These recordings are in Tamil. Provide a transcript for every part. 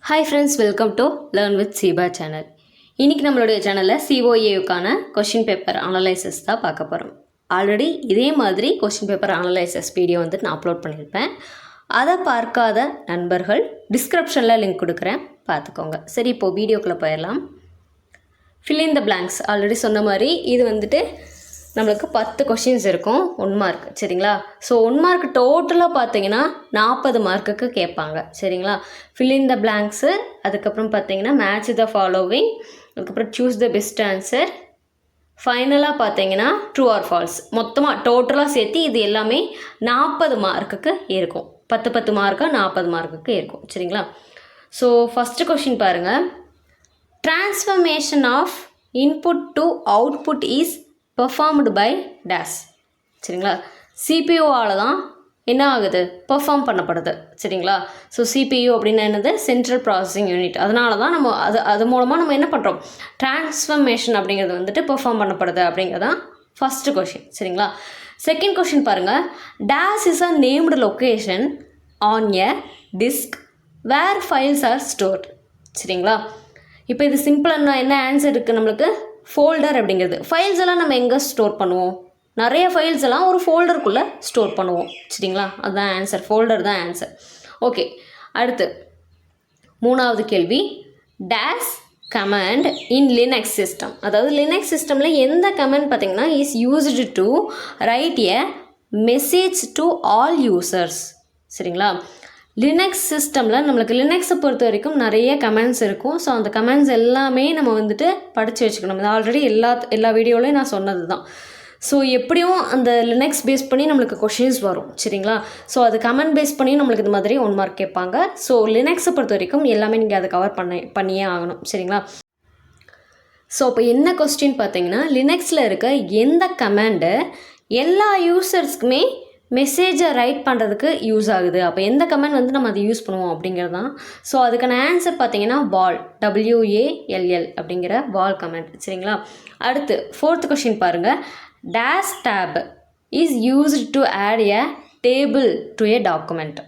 Hi friends, welcome to learn with Seeba channel. இன்றைக்கி நம்மளுடைய சேனலில் சிஓஏவுக்கான கொஷின் பேப்பர் அனலைசஸ் தான் பார்க்க போகிறோம். ஆல்ரெடி இதே மாதிரி கொஷின் பேப்பர் அனலைசஸ் வீடியோ வந்துட்டு நான் அப்லோட் பண்ணியிருப்பேன். அதை பார்க்காத நண்பர்கள் டிஸ்கிரிப்ஷனில் லிங்க் கொடுக்குறேன், பார்த்துக்கோங்க. சரி, இப்போது வீடியோக்குள்ளே போயிடலாம். Fill in the blanks already சொன்ன மாதிரி இது வந்துட்டு நம்மளுக்கு 10 கொஷின்ஸ் இருக்கும், 1 மார்க். சரிங்களா? ஸோ 1 மார்க் டோட்டலாக பார்த்தீங்கன்னா 40 மார்க்குக்கு கேட்பாங்க. சரிங்களா? ஃபில் இன் த பிளாங்க்ஸு, அதுக்கப்புறம் பார்த்தீங்கன்னா மேட்ச் த ஃபாலோவிங், அதுக்கப்புறம் சூஸ் த பெஸ்ட் ஆன்சர், ஃபைனலாக பார்த்தீங்கன்னா ட்ரூ ஆர் ஃபால்ஸ். மொத்தமாக டோட்டலாக சேர்த்து இது எல்லாமே 40 மார்க்குக்கு இருக்கும். 10 மார்க்காக 40 மார்க்குக்கு இருக்கும். சரிங்களா? ஸோ ஃபஸ்ட்டு கொஷின் பாருங்கள். Transformation of input to output is performed by dash. சரிங்களா? சிபியூவால் தான் என்ன ஆகுது, பெர்ஃபார்ம் பண்ணப்படுது. சரிங்களா? ஸோ சிபியூ அப்படின்னா என்னது, சென்ட்ரல் ப்ராசஸிங் யூனிட். அதனால தான் நம்ம அது மூலமாக நம்ம என்ன பண்ணுறோம், ட்ரான்ஸ்ஃபர்மேஷன் அப்படிங்கிறது வந்துட்டு பெர்ஃபார்ம் பண்ணப்படுது அப்படிங்கிறதான் ஃபஸ்ட்டு கொஷின். சரிங்களா? செகண்ட் கொஷின் பாருங்கள். Dash is a named location on a disk where files are stored. சரிங்களா? இப்போ இது சிம்பிளாக என்ன ஆன்சர் இருக்குது நம்மளுக்கு, ஃபோல்டர் அப்படிங்கிறது. ஃபைல்ஸ் எல்லாம் நம்ம எங்கே ஸ்டோர் பண்ணுவோம், நிறைய ஃபைல்ஸ் எல்லாம் ஒரு ஃபோல்டருக்குள்ளே ஸ்டோர் பண்ணுவோம். சரிங்களா? அதுதான் ஆன்சர், ஃபோல்டர் தான் ஆன்சர். ஓகே, அடுத்து மூணாவது கேள்வி. டேஸ் கமாண்ட் இன் லினக்ஸ் சிஸ்டம். அதாவது லினக்ஸ் சிஸ்டமில் எந்த கமாண்ட் பார்த்தீங்கன்னா is used to right a message to all users. சரிங்களா? லினக்ஸ் சிஸ்டமில் நம்மளுக்கு லினக்ஸை பொறுத்த வரைக்கும் நிறைய கமெண்ட்ஸ் இருக்கும். ஸோ அந்த கமெண்ட்ஸ் எல்லாமே நம்ம வந்துட்டு படித்து வச்சுக்கணும். இது ஆல்ரெடி எல்லா வீடியோலையும் நான் சொன்னது தான். ஸோ எப்படியும் அந்த லினக்ஸ் பேஸ் பண்ணி நம்மளுக்கு கொஷின்ஸ் வரும். சரிங்களா? ஸோ அது கமெண்ட் பேஸ் பண்ணி நம்மளுக்கு இந்த மாதிரி 1 மார்க் கேட்பாங்க. ஸோ லினக்ஸை பொறுத்த வரைக்கும் எல்லாமே நீங்கள் அதை கவர் பண்ணியே ஆகணும். சரிங்களா? ஸோ இப்போ என்ன கொஸ்டின் பார்த்தீங்கன்னா, லினக்ஸில் இருக்க எந்த கமெண்டு எல்லா யூசர்ஸ்க்குமே மெசேஜை ரைட் பண்ணுறதுக்கு யூஸ் ஆகுது, அப்போ எந்த கமெண்ட் வந்து நம்ம அதை யூஸ் பண்ணுவோம் அப்படிங்கிறது தான். ஸோ அதுக்கான ஆன்சர் பார்த்தீங்கன்னா வால், WALL அப்படிங்கிற வால் கமெண்ட். சரிங்களா? அடுத்து ஃபோர்த் கொஷின் பாருங்கள். Dash tab is used to add a table to a document.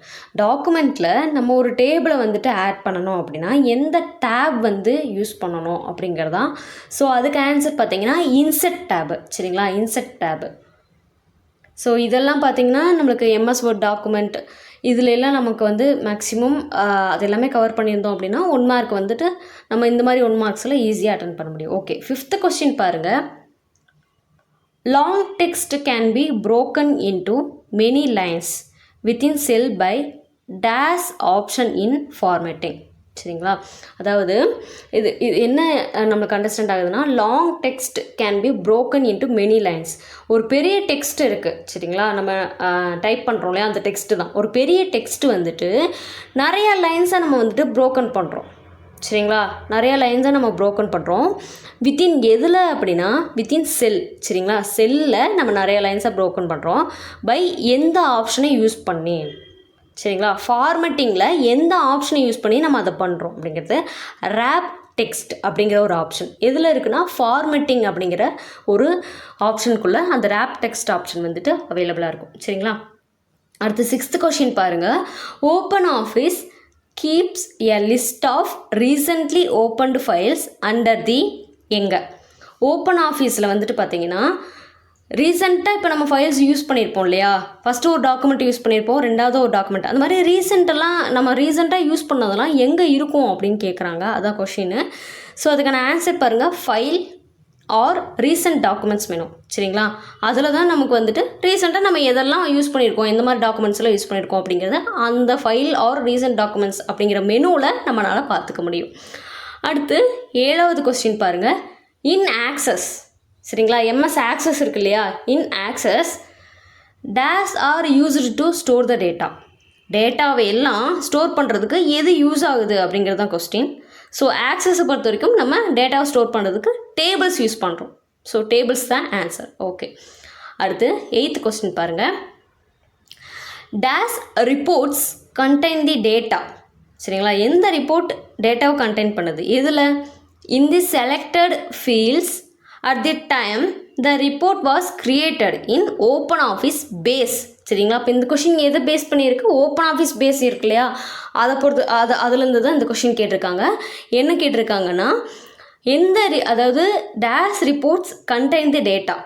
டாக்குமெண்ட்டில் நம்ம ஒரு டேபிளை வந்துட்டு ஆட் பண்ணணும் அப்படின்னா எந்த டேப் வந்து யூஸ் பண்ணணும் அப்படிங்கிறதான். ஸோ அதுக்கு ஆன்சர் பார்த்தீங்கன்னா இன்செர்ட் டேபு. சரிங்களா? Insert tab. ஸோ இதெல்லாம் பார்த்திங்கன்னா நம்மளுக்கு MS Word டாக்குமெண்ட் இதில் எல்லாம் நமக்கு வந்து மேக்ஸிமம் அது எல்லாமே கவர் பண்ணியிருந்தோம் அப்படின்னா 1 மார்க் வந்துட்டு நம்ம இந்த மாதிரி 1 மார்க்ஸில் ஈஸியாக அட்டன் பண்ண முடியும். ஓகே, 5th கொஸ்டின் பாருங்கள். Long text can B broken into many lines within cell by dash option in formatting. சரிங்களா? அதாவது இது என்ன நம்மளுக்கு அண்டர்ஸ்டாண்ட் ஆகுதுன்னா, long text can B broken into many lines. ஒரு பெரிய டெக்ஸ்ட் இருக்குது. சரிங்களா? நம்ம டைப் பண்ணுறோம் இல்லையா, அந்த டெக்ஸ்ட்டு தான். ஒரு பெரிய டெக்ஸ்ட் வந்துட்டு நிறையா லைன்ஸை நம்ம வந்துட்டு broken பண்ணுறோம். சரிங்களா? நிறையா லைன்ஸை நம்ம broken பண்ணுறோம். வித்தின் எதில் அப்படின்னா வித்தின் செல். சரிங்களா? செல்லில் நம்ம நிறைய லைன்ஸை broken பண்ணுறோம். பை எந்த ஆப்ஷனை யூஸ் பண்ணி. சரிங்களா? ஃபார்மேட்டிங்கில் எந்த ஆப்ஷனை யூஸ் பண்ணி நம்ம அதை பண்ணுறோம் அப்படிங்கிறது ரேப் டெக்ஸ்ட் அப்படிங்கிற ஒரு ஆப்ஷன் எதில் இருக்குன்னா ஃபார்மேட்டிங் அப்படிங்கிற ஒரு ஆப்ஷனுக்குள்ளே அந்த ரேப் டெக்ஸ்ட் ஆப்ஷன் வந்துட்டு அவைலபிளாக இருக்கும். சரிங்களா? அடுத்து 6th கொஷின் பாருங்கள். Open office keeps a list of recently opened files under the எங்கே. ஓப்பன் ஆஃபீஸில் வந்துட்டு பார்த்தீங்கன்னா ரீசெண்டாக இப்போ நம்ம ஃபைல்ஸ் யூஸ் பண்ணியிருப்போம் இல்லையா, ஃபஸ்ட்டு ஒரு டாக்குமெண்ட் யூஸ் பண்ணியிருப்போம், ரெண்டாவது ஒரு டாக்குமெண்ட், அந்த மாதிரி நம்ம ரீசெண்டாக யூஸ் பண்ணதெல்லாம் எங்கே இருக்கும் அப்படின்னு கேட்குறாங்க. அதான் கொஷின். ஸோ அதுக்கான ஆன்சர் பாருங்கள், ஃபைல் ஆர் ரீசெண்ட் டாக்குமெண்ட்ஸ் வேணும். சரிங்களா? அதில் தான் நமக்கு வந்துட்டு ரீசெண்டாக நம்ம எதெல்லாம் யூஸ் பண்ணியிருக்கோம், எந்த மாதிரி டாக்குமெண்ட்ஸ்லாம் யூஸ் பண்ணியிருக்கோம் அப்படிங்கிறத அந்த ஃபைல் ஆர் ரீசெண்ட் டாக்குமெண்ட்ஸ் அப்படிங்கிற மெனுவில் நம்மளால் பார்த்துக்க முடியும். அடுத்து 7வது கொஸ்டின் பாருங்கள். In access. சரிங்களா? MS ஆக்சஸ் இருக்கு இல்லையா, in access dash are used to store the data. டேட்டாவை எல்லாம் ஸ்டோர் பண்ணுறதுக்கு எது யூஸ் ஆகுது அப்படிங்கிறது தான் கொஸ்டின். ஸோ ஆக்சஸை பொறுத்த வரைக்கும் நம்ம டேட்டாவை ஸ்டோர் பண்ணுறதுக்கு டேபிள்ஸ் யூஸ் பண்ணுறோம். ஸோ டேபிள்ஸ் தான் ஆன்சர். ஓகே, அடுத்து 8th கொஸ்டின் பாருங்கள். Dash reports contain the data. சரிங்களா? எந்த ரிப்போர்ட் டேட்டாவை கண்டெயின் பண்ணுது, எதில், in the selected fields at the time the report was created in OpenOffice base சரிங்களா. அப்போ இந்த கொஷின் எதை பேஸ் பண்ணியிருக்கு, ஓப்பன் ஆஃபீஸ் பேஸ் இருக்கு இல்லையா, அதை பொறுத்து அதுலேருந்து தான் இந்த கொஷின் கேட்டிருக்காங்க. என்ன கேட்டிருக்காங்கன்னா, அதாவது dash reports contain the data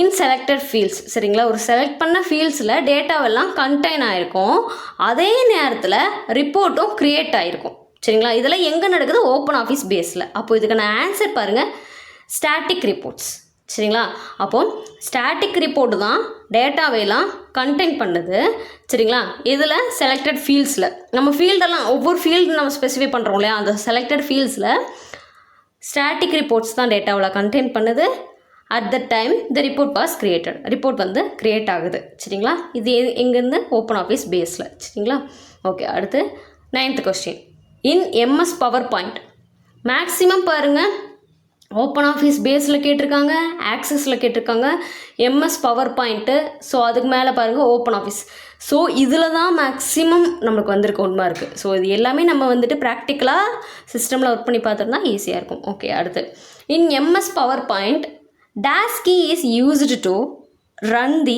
in selected fields. சரிங்களா, ஒரு செலக்ட் பண்ண ஃபீல்ட்ஸில் டேட்டாவெல்லாம் கண்டெயின் ஆகிருக்கும், அதே நேரத்தில் ரிப்போர்ட்டும் க்ரியேட் ஆகிருக்கும். சரிங்களா, இதெல்லாம் எங்கே நடக்குது, ஓப்பன் ஆஃபீஸ் பேஸில். அப்போது இதுக்கான ஆன்சர் பாருங்கள், ஸ்டாட்டிக் ரிப்போர்ட்ஸ். சரிங்களா, அப்போது ஸ்டாட்டிக் ரிப்போர்ட் தான் டேட்டாவையெல்லாம் கண்டெயின் பண்ணுது. சரிங்களா, இதில் செலக்டட் ஃபீல்ட்ஸில் நம்ம ஃபீல்டெல்லாம் ஒவ்வொரு ஃபீல்டு நம்ம ஸ்பெசிஃபை பண்ணுறோம் இல்லையா, அந்த செலக்டட் ஃபீல்ட்ஸில் ஸ்டாட்டிக் ரிப்போர்ட்ஸ் தான் டேட்டாவில் கண்டெயின் பண்ணுது. At the time the report was created, report வந்து கிரியேட் ஆகுது. சரிங்களா, இது எங்கேருந்து, ஓப்பன் ஆஃபீஸ் பேஸில். சரிங்களா, ஓகே. அடுத்து 9th கொஸ்டின். இன் எம்எஸ் பவர் பாயிண்ட் மேக்ஸிமம் பாருங்கள், ஓப்பன் ஆஃபீஸ் பேஸில் கேட்டிருக்காங்க, ஆக்சஸில் கேட்டிருக்காங்க, எம்எஸ் பவர் பாயிண்ட்டு. ஸோ அதுக்கு மேலே பாருங்கள் ஓப்பன் ஆஃபீஸ். ஸோ இதில் தான் மேக்ஸிமம் நம்மளுக்கு வந்திருக்க உண்மை இருக்குது. ஸோ இது எல்லாமே நம்ம வந்துட்டு ப்ராக்டிக்கலாக சிஸ்டமில் ஒர்க் பண்ணி பார்த்துருந்தா ஈஸியாக இருக்கும். ஓகே. அடுத்து இன் MS power point dash key is used to run the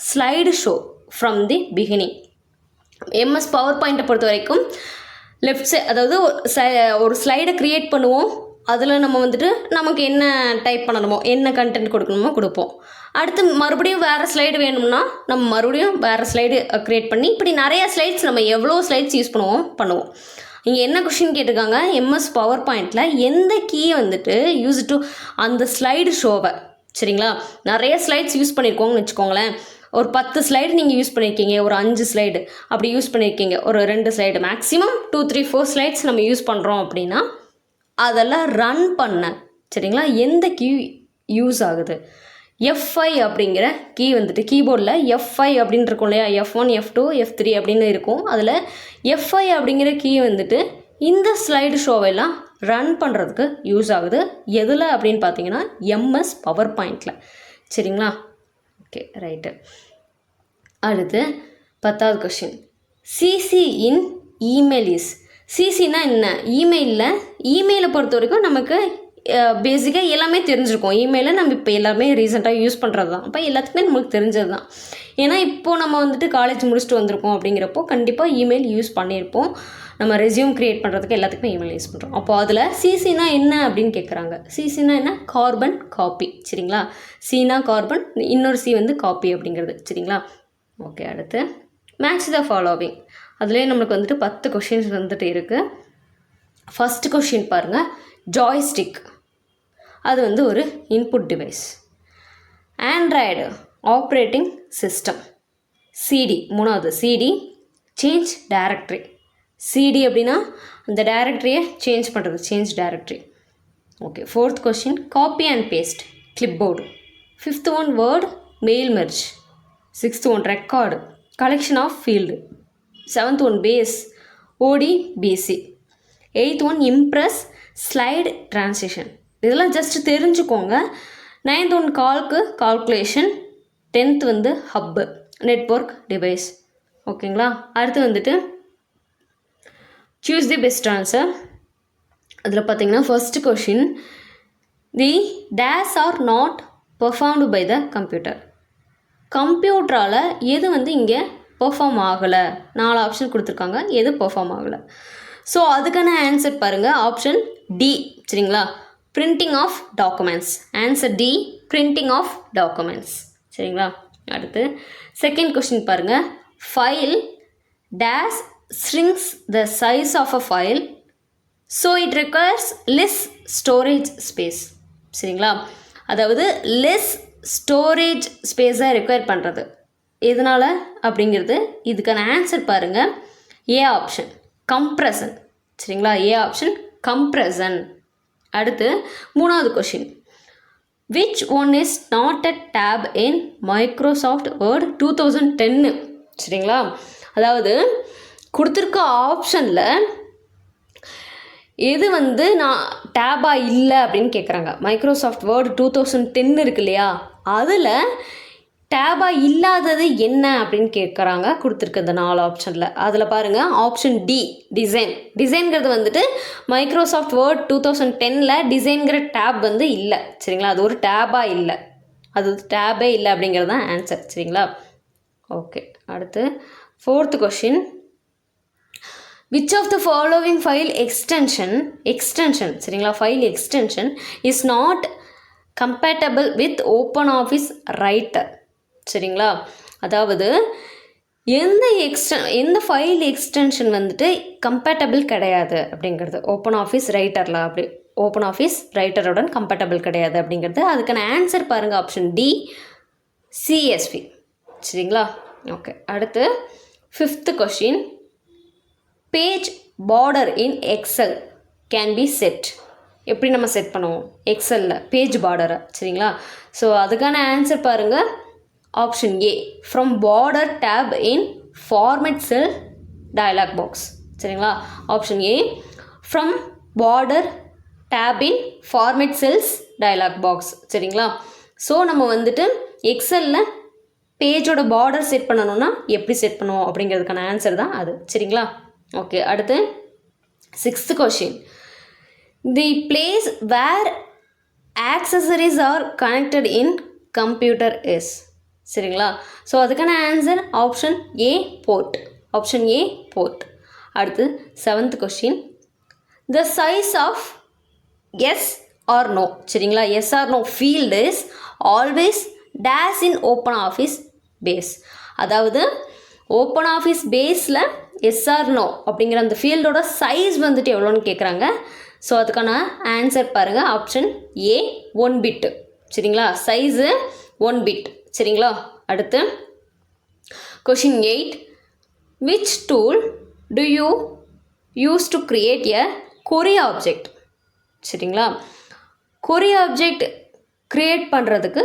slide show from the beginning. MS power பாயிண்ட்டை பொறுத்த வரைக்கும் லெஃப்ட் சைட், அதாவது ஒரு ஸ்லைடை க்ரியேட் பண்ணுவோம், அதில் நம்ம வந்துட்டு நமக்கு என்ன டைப் பண்ணணுமோ, என்ன கண்டென்ட் கொடுக்கணுமோ கொடுப்போம். அடுத்து மறுபடியும் வேறு ஸ்லைடு வேணும்னா நம்ம மறுபடியும் வேறு ஸ்லைடு க்ரியேட் பண்ணி, இப்படி நிறைய ஸ்லைட்ஸ் நம்ம எவ்வளோ ஸ்லைட்ஸ் யூஸ் பண்ணுவோம். இங்கே என்ன கொஷின் கேட்டிருக்காங்க, எம்எஸ் பவர் பாயிண்டில் எந்த கீயை வந்துட்டு யூஸ் டு அந்த ஸ்லைடு ஷோவை. சரிங்களா, நிறைய ஸ்லைட்ஸ் யூஸ் பண்ணியிருக்கோங்கன்னு வச்சுக்கோங்களேன். ஒரு 10 ஸ்லைடு நீங்கள் யூஸ் பண்ணியிருக்கீங்க, ஒரு 5 ஸ்லைடு அப்படி யூஸ் பண்ணியிருக்கீங்க, ஒரு 2 ஸ்லைடு, மேக்ஸிமம் 2, 3, 4 ஸ்லைட்ஸ் நம்ம யூஸ் பண்ணுறோம் அப்படின்னா அதெல்லாம் ரன் பண்ண. சரிங்களா, எந்த கீ யூஸ் ஆகுது, F5 அப்படிங்கிற கீ வந்துட்டு கீபோர்டில் F5 அப்படின்னு இருக்கும் இல்லையா, F1, F2, F3 அப்படின்னு இருக்கும். அதில் F5 அப்படிங்கிற கீ வந்துட்டு இந்த ஸ்லைடு ஷோவெல்லாம் ரன் பண்ணுறதுக்கு யூஸ் ஆகுது. எதில் அப்படின்னு பார்த்தீங்கன்னா எம்எஸ் பவர் பாயிண்டில். சரிங்களா, ஓகே, ரைட்டு. அடுத்து 10th question. CC in email is. சிசினா என்ன, இமெயிலை பொறுத்த வரைக்கும் நமக்கு பேசிக்காக எல்லாமே தெரிஞ்சிருக்கும். இமெயிலில் நம்ம இப்போ எல்லாமே ரீசெண்டாக யூஸ் பண்ணுறது தான், அப்போ எல்லாத்துக்குமே நம்மளுக்கு தெரிஞ்சது தான். ஏன்னா இப்போது நம்ம வந்துட்டு காலேஜ் முடிச்சுட்டு வந்திருக்கோம் அப்படிங்கிறப்போ கண்டிப்பாக இமெயில் யூஸ் பண்ணியிருப்போம். நம்ம ரெஸ்யூம் க்ரியேட் பண்ணுறதுக்கு எல்லாத்துக்குமே இமெயில் யூஸ் பண்ணுறோம். அப்போது அதில் சிசினா என்ன அப்படின்னு கேட்குறாங்க. சிசினா என்ன, கார்பன் காப்பி. சரிங்களா, சீனா கார்பன், இன்னொரு சி வந்து காப்பி அப்படிங்கிறது. சரிங்களா, ஓகே. அடுத்து மேட்ச் த ஃபாலோவிங். அதுலேயே நம்மளுக்கு வந்துட்டு 10 கொஷின்ஸ் வந்துட்டு இருக்குது. ஃபஸ்ட் கொஷின் பாருங்கள், ஜாய்ஸ்டிக். அது வந்து ஒரு input device. Android operating system. CD, 3வது சிடி, சேஞ்ச் டைரக்டரி. சிடி அப்படின்னா அந்த டைரக்டரியை சேஞ்ச் பண்ணுறது, change directory. Okay. 4th question, copy and paste, clipboard. 5th one word, mail merge. 6th one record, collection of field. 7th one base, ODBC. 8th one impress, slide transition. இதெல்லாம் ஜஸ்ட் தெரிஞ்சுக்கோங்க. 9th one calculation. 10th வந்து ஹப்பு, நெட்வொர்க் டிவைஸ். ஓகேங்களா. அடுத்து வந்துட்டு சூஸ் தி பெஸ்ட் ஆன்சர். அதில் பார்த்தீங்கன்னா first question, the dash are not performed by the computer. கம்ப்யூட்டரால் எது வந்து இங்கே பெர்ஃபார்ம் ஆகலை, 4 ஆப்ஷன் கொடுத்துருக்காங்க, எது பெர்ஃபார்ம் ஆகலை. ஸோ அதுக்கான ஆன்சர் பாருங்கள், ஆப்ஷன் டி. சரிங்களா, printing of documents. Answer D, printing of documents. சரிங்களா. அடுத்து செகண்ட் கொஸ்டின் பாருங்கள், file dash shrinks the size of a file so it requires less storage space. சரிங்களா, அதாவது லெஸ் ஸ்டோரேஜ் ஸ்பேஸை ரெக்வயர் பண்ணுறது எதனால் அப்படிங்கிறது. இதுக்கான ஆன்சர் பாருங்கள், ஏ ஆப்ஷன், கம்ப்ரஷன். சரிங்களா, ஏ ஆப்ஷன், கம்ப்ரஷன். அடுத்து 3வது question, which one is not a tab in Microsoft Word 2010. சரிங்களா, அதாவது கொடுத்துருக்க ஆப்ஷனில் எது வந்து நான் டேபாக இல்லை அப்படின்னு கேட்குறாங்க. மைக்ரோசாஃப்ட் வேர்டு 2010 இருக்கு இல்லையா, அதில் டேபாக இல்லாதது என்ன அப்படின்னு கேட்குறாங்க. கொடுத்துருக்கு இந்த 4 ஆப்ஷனில். அதில் பாருங்கள், ஆப்ஷன் டி, டிசைன். டிசைன்கிறது வந்துட்டு மைக்ரோசாஃப்ட் வேர்ட் 2010 டிசைன்கிற டேப் வந்து இல்லை. சரிங்களா, அது ஒரு டேபாக இல்லை, அது டேபே இல்லை அப்படிங்கிறது தான் ஆன்சர். சரிங்களா, ஓகே, அடுத்து 4th question. Which of the following file extension சரிங்களா, file extension is not compatible with OpenOffice writer? சரிங்களா, அதாவது எந்த ஃபைல் எக்ஸ்டென்ஷன் வந்துட்டு கம்பேட்டபிள் கிடையாது அப்படிங்கிறது OpenOffice ரைட்டரில், அப்படி OpenOffice ரைட்டருடன் கம்பேட்டபிள் கிடையாது அப்படிங்கிறது. அதுக்கான ஆன்சர் பாருங்கள், ஆப்ஷன் டி CSV. சரிங்களா, ஓகே. அடுத்து 5th question. Page border in Excel can be set. எப்படி நம்ம செட் பண்ணுவோம் எக்ஸலில் பேஜ் பார்டரை? சரிங்களா, ஸோ அதுக்கான ஆன்சர் பாருங்கள், option A from border tab in format cell dialog box. சரிங்களா, option A from border tab in format cells dialog box. சரிங்களா, ஸோ நம்ம வந்துட்டு எக்ஸலில் பேஜோட பார்டர் செட் பண்ணணும்னா எப்படி செட் பண்ணுவோம் அப்படிங்கிறதுக்கான ஆன்சர் தான் அது. சரிங்களா, ஓகே. அடுத்து 6th question. The place where accessories are connected in computer is. சரிங்களா, ஸோ அதுக்கான answer option A port. Option A port. அடுத்து 7th question. The size of S R no. சரிங்களா, S R no field is always dash in OpenOffice base. அதாவது OpenOffice பேஸில் எஸ்ஆர் நோ அப்படிங்கிற அந்த ஃபீல்டோட சைஸ் வந்துட்டு எவ்வளோன்னு கேட்குறாங்க. ஸோ அதுக்கான ஆன்சர் பாருங்கள், ஆப்ஷன் ஏ 1 பிட். சரிங்களா, சைஸு 1 பிட். சரிங்களா, அடுத்து question 8. Which tool to you use to create a query object? சரிங்களா, கொரி ஆப்ஜெக்ட் க்ரியேட் பண்ணுறதுக்கு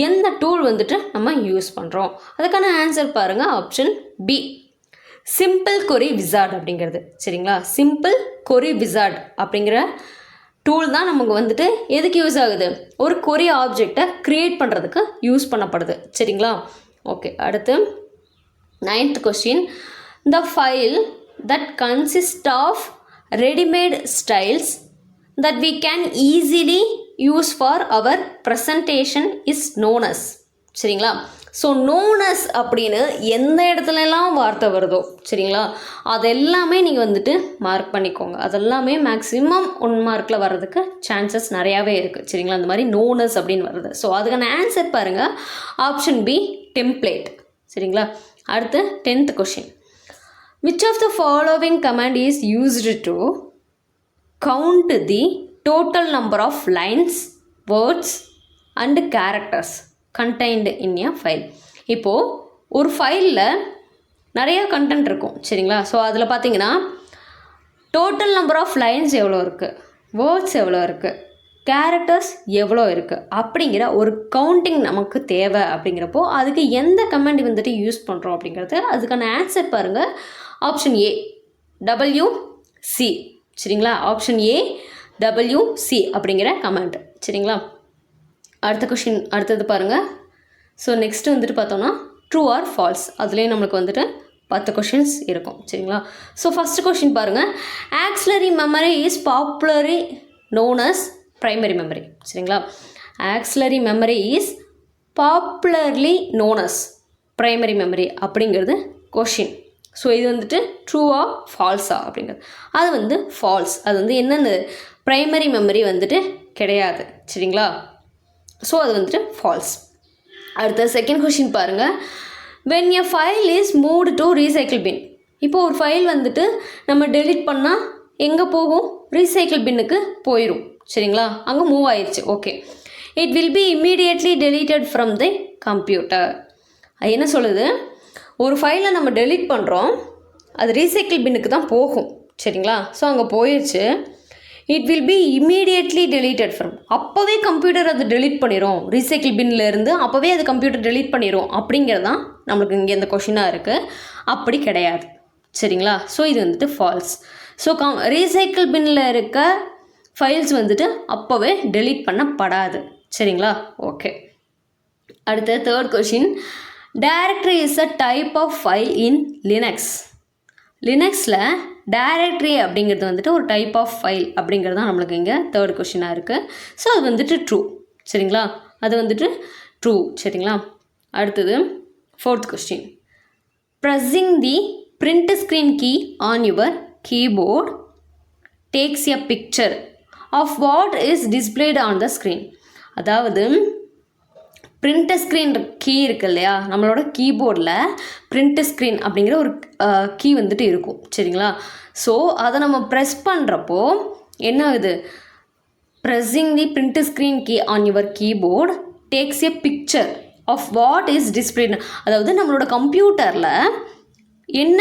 எந்த டூல் வந்துட்டு நம்ம யூஸ் பண்ணுறோம்? அதுக்கான ஆன்சர் பாருங்கள், ஆப்ஷன் பி சிம்பிள் கொரி விசார்ட் அப்படிங்கிறது. சரிங்களா, சிம்பிள் கொரி விசார்ட் அப்படிங்கிற டூல் தான் நமக்கு வந்துட்டு எதுக்கு யூஸ் ஆகுது? ஒரு கொரி ஆப்ஜெக்டை க்ரியேட் பண்ணுறதுக்கு யூஸ் பண்ணப்படுது. சரிங்களா, ஓகே. அடுத்து 9th question. The file that consist of readymade styles that we can easily use for our presentation is known as. சரிங்களா, ஸோ known as அப்படின்னு எந்த இடத்துலலாம் வார்த்தை வருதோ சரிங்களா, அதெல்லாமே நீங்கள் வந்துட்டு மார்க் பண்ணிக்கோங்க. அதெல்லாமே மேக்ஸிமம் 1 மார்க்கில் வர்றதுக்கு சான்சஸ் நிறையாவே இருக்குது. சரிங்களா, அந்த மாதிரி known as அப்படின்னு வருது. ஸோ அதுக்கான ஆன்சர் பாருங்கள், ஆப்ஷன் பி டெம்ப்ளேட். சரிங்களா, அடுத்து 10th question. Which of the following command is used to count the total number of lines, words and characters contained in a file? இப்போது ஒரு ஃபைலில் நிறையா கண்டென்ட் இருக்கும். சரிங்களா, ஸோ அதில் பார்த்தீங்கன்னா டோட்டல் நம்பர் ஆஃப் லைன்ஸ் எவ்வளோ இருக்குது, வேர்ட்ஸ் எவ்வளோ இருக்குது, கேரக்டர்ஸ் எவ்வளோ இருக்குது அப்படிங்கிற ஒரு கவுண்டிங் நமக்கு தேவை. அப்படிங்கிறப்போ அதுக்கு எந்த கமெண்ட் வந்துட்டு யூஸ் பண்ணுறோம் அப்படிங்கிறது. அதுக்கான ஆன்சர் பாருங்கள், ஆப்ஷன் ஏ WC. சரிங்களா, ஆப்ஷன் ஏ WC அப்படிங்கிற கமெண்ட். சரிங்களா, அடுத்த கொஷின் அடுத்தது பாருங்கள். ஸோ நெக்ஸ்ட்டு வந்துட்டு பார்த்தோம்னா ட்ரூ ஆர் ஃபால்ஸ். அதுலேயும் நம்மளுக்கு வந்துட்டு 10 கொஷின்ஸ் இருக்கும். சரிங்களா, ஸோ ஃபஸ்ட்டு கொஷின் பாருங்கள். Auxiliary memory is popularly known as primary memory. சரிங்களா, auxiliary memory is popularly known as primary memory அப்படிங்கிறது கொஷின். ஸோ இது வந்துட்டு ட்ரூவா ஃபால்ஸா அப்படிங்கிறது. அது வந்து ஃபால்ஸ். அது வந்து என்னென்ன ப்ரைமரி மெமரி வந்துட்டு கிடையாது. சரிங்களா, ஸோ அது வந்துட்டு ஃபால்ஸ். அடுத்த செகண்ட் கொஷின் பாருங்கள். When a file is moved to recycle bin. இப்போ ஒரு ஃபைல் வந்துட்டு நம்ம டெலிட் பண்ணால் எங்கே போகும்? ரீசைக்கிள் பின்னுக்கு போயிடும். சரிங்களா, அங்கே மூவ் ஆயிடுச்சு. Okay, it will be immediately deleted from the computer. என்ன சொல்லுது? ஒரு ஃபைலை நம்ம டெலிட் பண்ணுறோம், அது ரீசைக்கிள் பின்னுக்கு தான் போகும். சரிங்களா, ஸோ அங்கே போயிடுச்சு. It will be immediately deleted from, அப்போவே கம்ப்யூட்டர் அதை டெலிட் பண்ணிடும். ரீசைக்கிள் பின்னிலேருந்து அப்போவே அது கம்ப்யூட்டர் டெலிட் பண்ணிடும் அப்படிங்கிறது தான் நம்மளுக்கு இங்கே இந்த கொஷினாக இருக்குது. அப்படி கிடையாது. சரிங்களா, ஸோ இது வந்துட்டு ஃபால்ஸ். ஸோ ரீசைக்கிள் பின்னில் இருக்க ஃபைல்ஸ் வந்துட்டு அப்போவே டெலீட் பண்ணப்படாது. சரிங்களா, ஓகே. அடுத்த third question. Directory is a type of file in Linux. லினக்ஸில் டைரக்டரி அப்படிங்கிறது வந்துட்டு ஒரு டைப் ஆஃப் ஃபைல் அப்படிங்கிறது தான் நம்மளுக்கு இங்கே தேர்ட் கொஷினாக இருக்குது. ஸோ அது வந்துட்டு ட்ரூ. சரிங்களா, அது வந்துட்டு ட்ரூ. சரிங்களா, அடுத்தது fourth question. pressing the print screen key on your keyboard takes a picture of what is displayed on the screen. அதாவது பிரிண்ட் ஸ்க்ரீன் கீ இருக்கு இல்லையா, நம்மளோட கீபோர்டில் பிரிண்ட் ஸ்க்ரீன் அப்படிங்கிற ஒரு கீ வந்துட்டு இருக்கும் சரிங்களா. ஸோ அதை நம்ம ப்ரெஸ் பண்ணுறப்போ என்ன ஆகுது, pressing the print screen key on your keyboard takes a picture of what is displayed. அதாவது நம்மளோட கம்ப்யூட்டரில் என்ன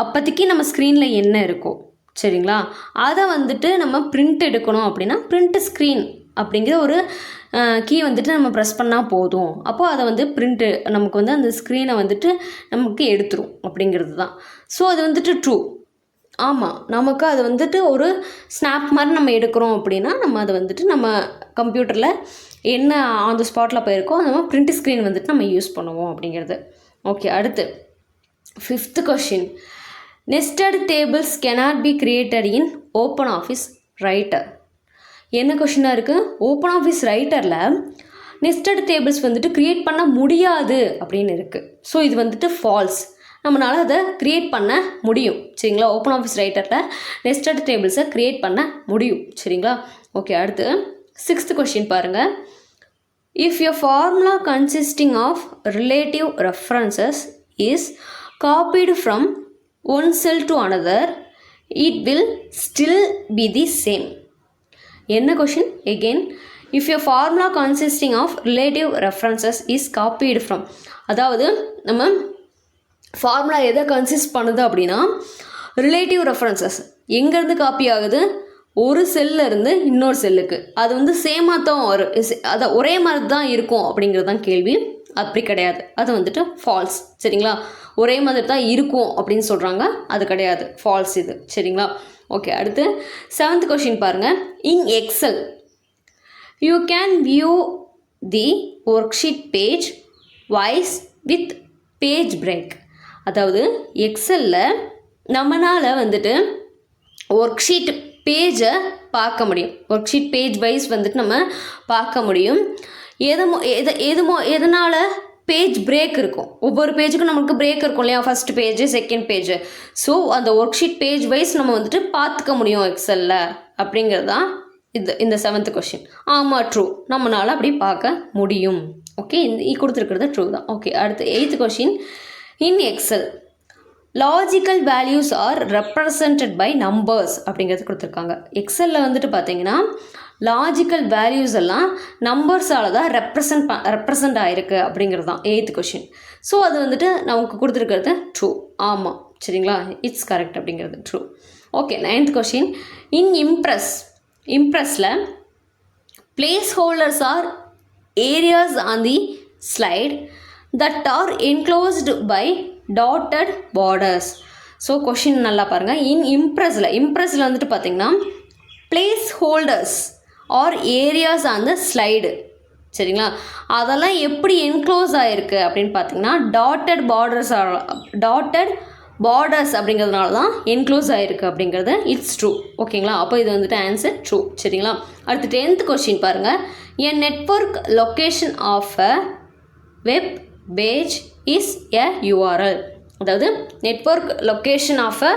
அப்போதைக்கு நம்ம ஸ்க்ரீனில் என்ன இருக்கோ சரிங்களா, அதை வந்துட்டு நம்ம பிரிண்ட் எடுக்கணும் அப்படின்னா பிரிண்ட் ஸ்க்ரீன் அப்படிங்கிற ஒரு கீ வந்துட்டு நம்ம ப்ரெஸ் பண்ணால் போதும். அப்போது அதை வந்து பிரிண்ட்டு நமக்கு வந்து அந்த ஸ்க்ரீனை வந்துட்டு நமக்கு எடுத்துரும் அப்படிங்கிறது தான். ஸோ அது வந்துட்டு ட்ரூ. ஆமாம், நமக்கு அது வந்துட்டு ஒரு ஸ்னாப் மாதிரி நம்ம எடுக்கிறோம் அப்படின்னா நம்ம அதை வந்துட்டு நம்ம கம்ப்யூட்டரில் என்ன ஆன் த ஸ்பாட்டில் போயிருக்கோ நம்ம பிரிண்ட் ஸ்க்ரீன் வந்துட்டு நம்ம யூஸ் பண்ணுவோம் அப்படிங்கிறது. ஓகே, அடுத்து 5th question. Nested tables cannot be created in open office writer. என்ன கொஷினாக இருக்குது, ஓப்பன் ஆஃபீஸ் ரைட்டரில் நெஸ்டட் டேபிள்ஸ் வந்துட்டு க்ரியேட் பண்ண முடியாது அப்படின்னு இருக்குது. ஸோ இது வந்துட்டு ஃபால்ஸ். நம்மளால் அதை க்ரியேட் பண்ண முடியும் சரிங்களா. ஓப்பன் ஆஃபீஸ் ரைட்டரில் நெஸ்டட் டேபிள்ஸை க்ரியேட் பண்ண முடியும் சரிங்களா. ஓகே, அடுத்து 6th கொஷின் பாருங்கள். If a formula consisting of relative references is copied from one cell to another, it will still be the same. என்ன question again, if a formula consisting of relative references is copied from, அதாவது நம்ம ஃபார்முலா எதை கன்சிஸ்ட் பண்ணுது அப்படின்னா ரிலேட்டிவ் ரெஃபரன்சஸ் எங்கேருந்து காப்பி ஆகுது, ஒரு செல்லிருந்து இன்னொரு செல்லுக்கு. அது வந்து சேமாக தான் வரும், அதை ஒரே மாதிரி தான் இருக்கும் அப்படிங்கிறது தான் கேள்வி. அப்படி கிடையாது, அது வந்துட்டு ஃபால்ஸ் சரிங்களா. ஒரே மாதிரி தான் இருக்கும் அப்படின்னு சொல்கிறாங்க, அது கிடையாது, ஃபால்ஸ் இது சரிங்களா. ஓகே, அடுத்து 7th கொஷின் பாருங்கள். In Excel you can view the worksheet page wise with page break. அதாவது எக்ஸலில் நம்மளால் வந்துட்டு ஒர்க் ஷீட் பேஜை பார்க்க முடியும், ஒர்க் ஷீட் பேஜ் வைஸ் வந்துட்டு நம்ம பார்க்க முடியும். எதனால் பேஜ் பிரேக் இருக்கும், ஒவ்வொரு பேஜுக்கும் நமக்கு பிரேக் இருக்கும் இல்லையா, first page second page. So அந்த ஒர்க் ஷீட் பேஜ் வைஸ் நம்ம வந்துட்டு பார்த்துக்க முடியும் எக்ஸலில் அப்படிங்கிறது தான் இந்த 7th கொஷின். ஆமாம், ட்ரூ, நம்மளால் அப்படி பார்க்க முடியும். ஓகே, கொடுத்துருக்கிறது ட்ரூ தான். ஓகே, அடுத்து 8th question. In Excel logical values are represented by numbers அப்படிங்கிறது கொடுத்துருக்காங்க. எக்ஸலில் வந்துட்டு பார்த்தீங்கன்னா லாஜிக்கல் வேல்யூஸ் எல்லாம் நம்பர்ஸால் தான் ரெப்ரசன்ட் ஆகிருக்கு அப்படிங்கிறது தான் 8th கொஷின். ஸோ அது வந்துட்டு நமக்கு கொடுத்துருக்கிறது ட்ரூ. ஆமாம் சரிங்களா, இட்ஸ் கரெக்ட் அப்படிங்கிறது true. Okay, 9th question. In இம்ப்ரெஸில் placeholders are areas on the slide that are enclosed by dotted borders. So question நல்லா பாருங்கள். இன் இம்ப்ரெஸில் வந்துட்டு பார்த்திங்கன்னா placeholders are areas on the slide சரிங்களா. அதெல்லாம் எப்படி என்க்ளோஸ் ஆகிருக்கு அப்படின்னு பார்த்தீங்கன்னா டாட்டட் பார்டர்ஸ் அப்படிங்கிறதுனால தான் என்க்ளோஸ் ஆகிருக்கு அப்படிங்கிறது இட்ஸ் ட்ரூ. ஓகேங்களா, அப்போ இது வந்துட்டு ஆன்சர் ட்ரூ சரிங்களா. அடுத்து 10th கொஷின் பாருங்கள். A network location of a web page is a URL. அதாவது network location of a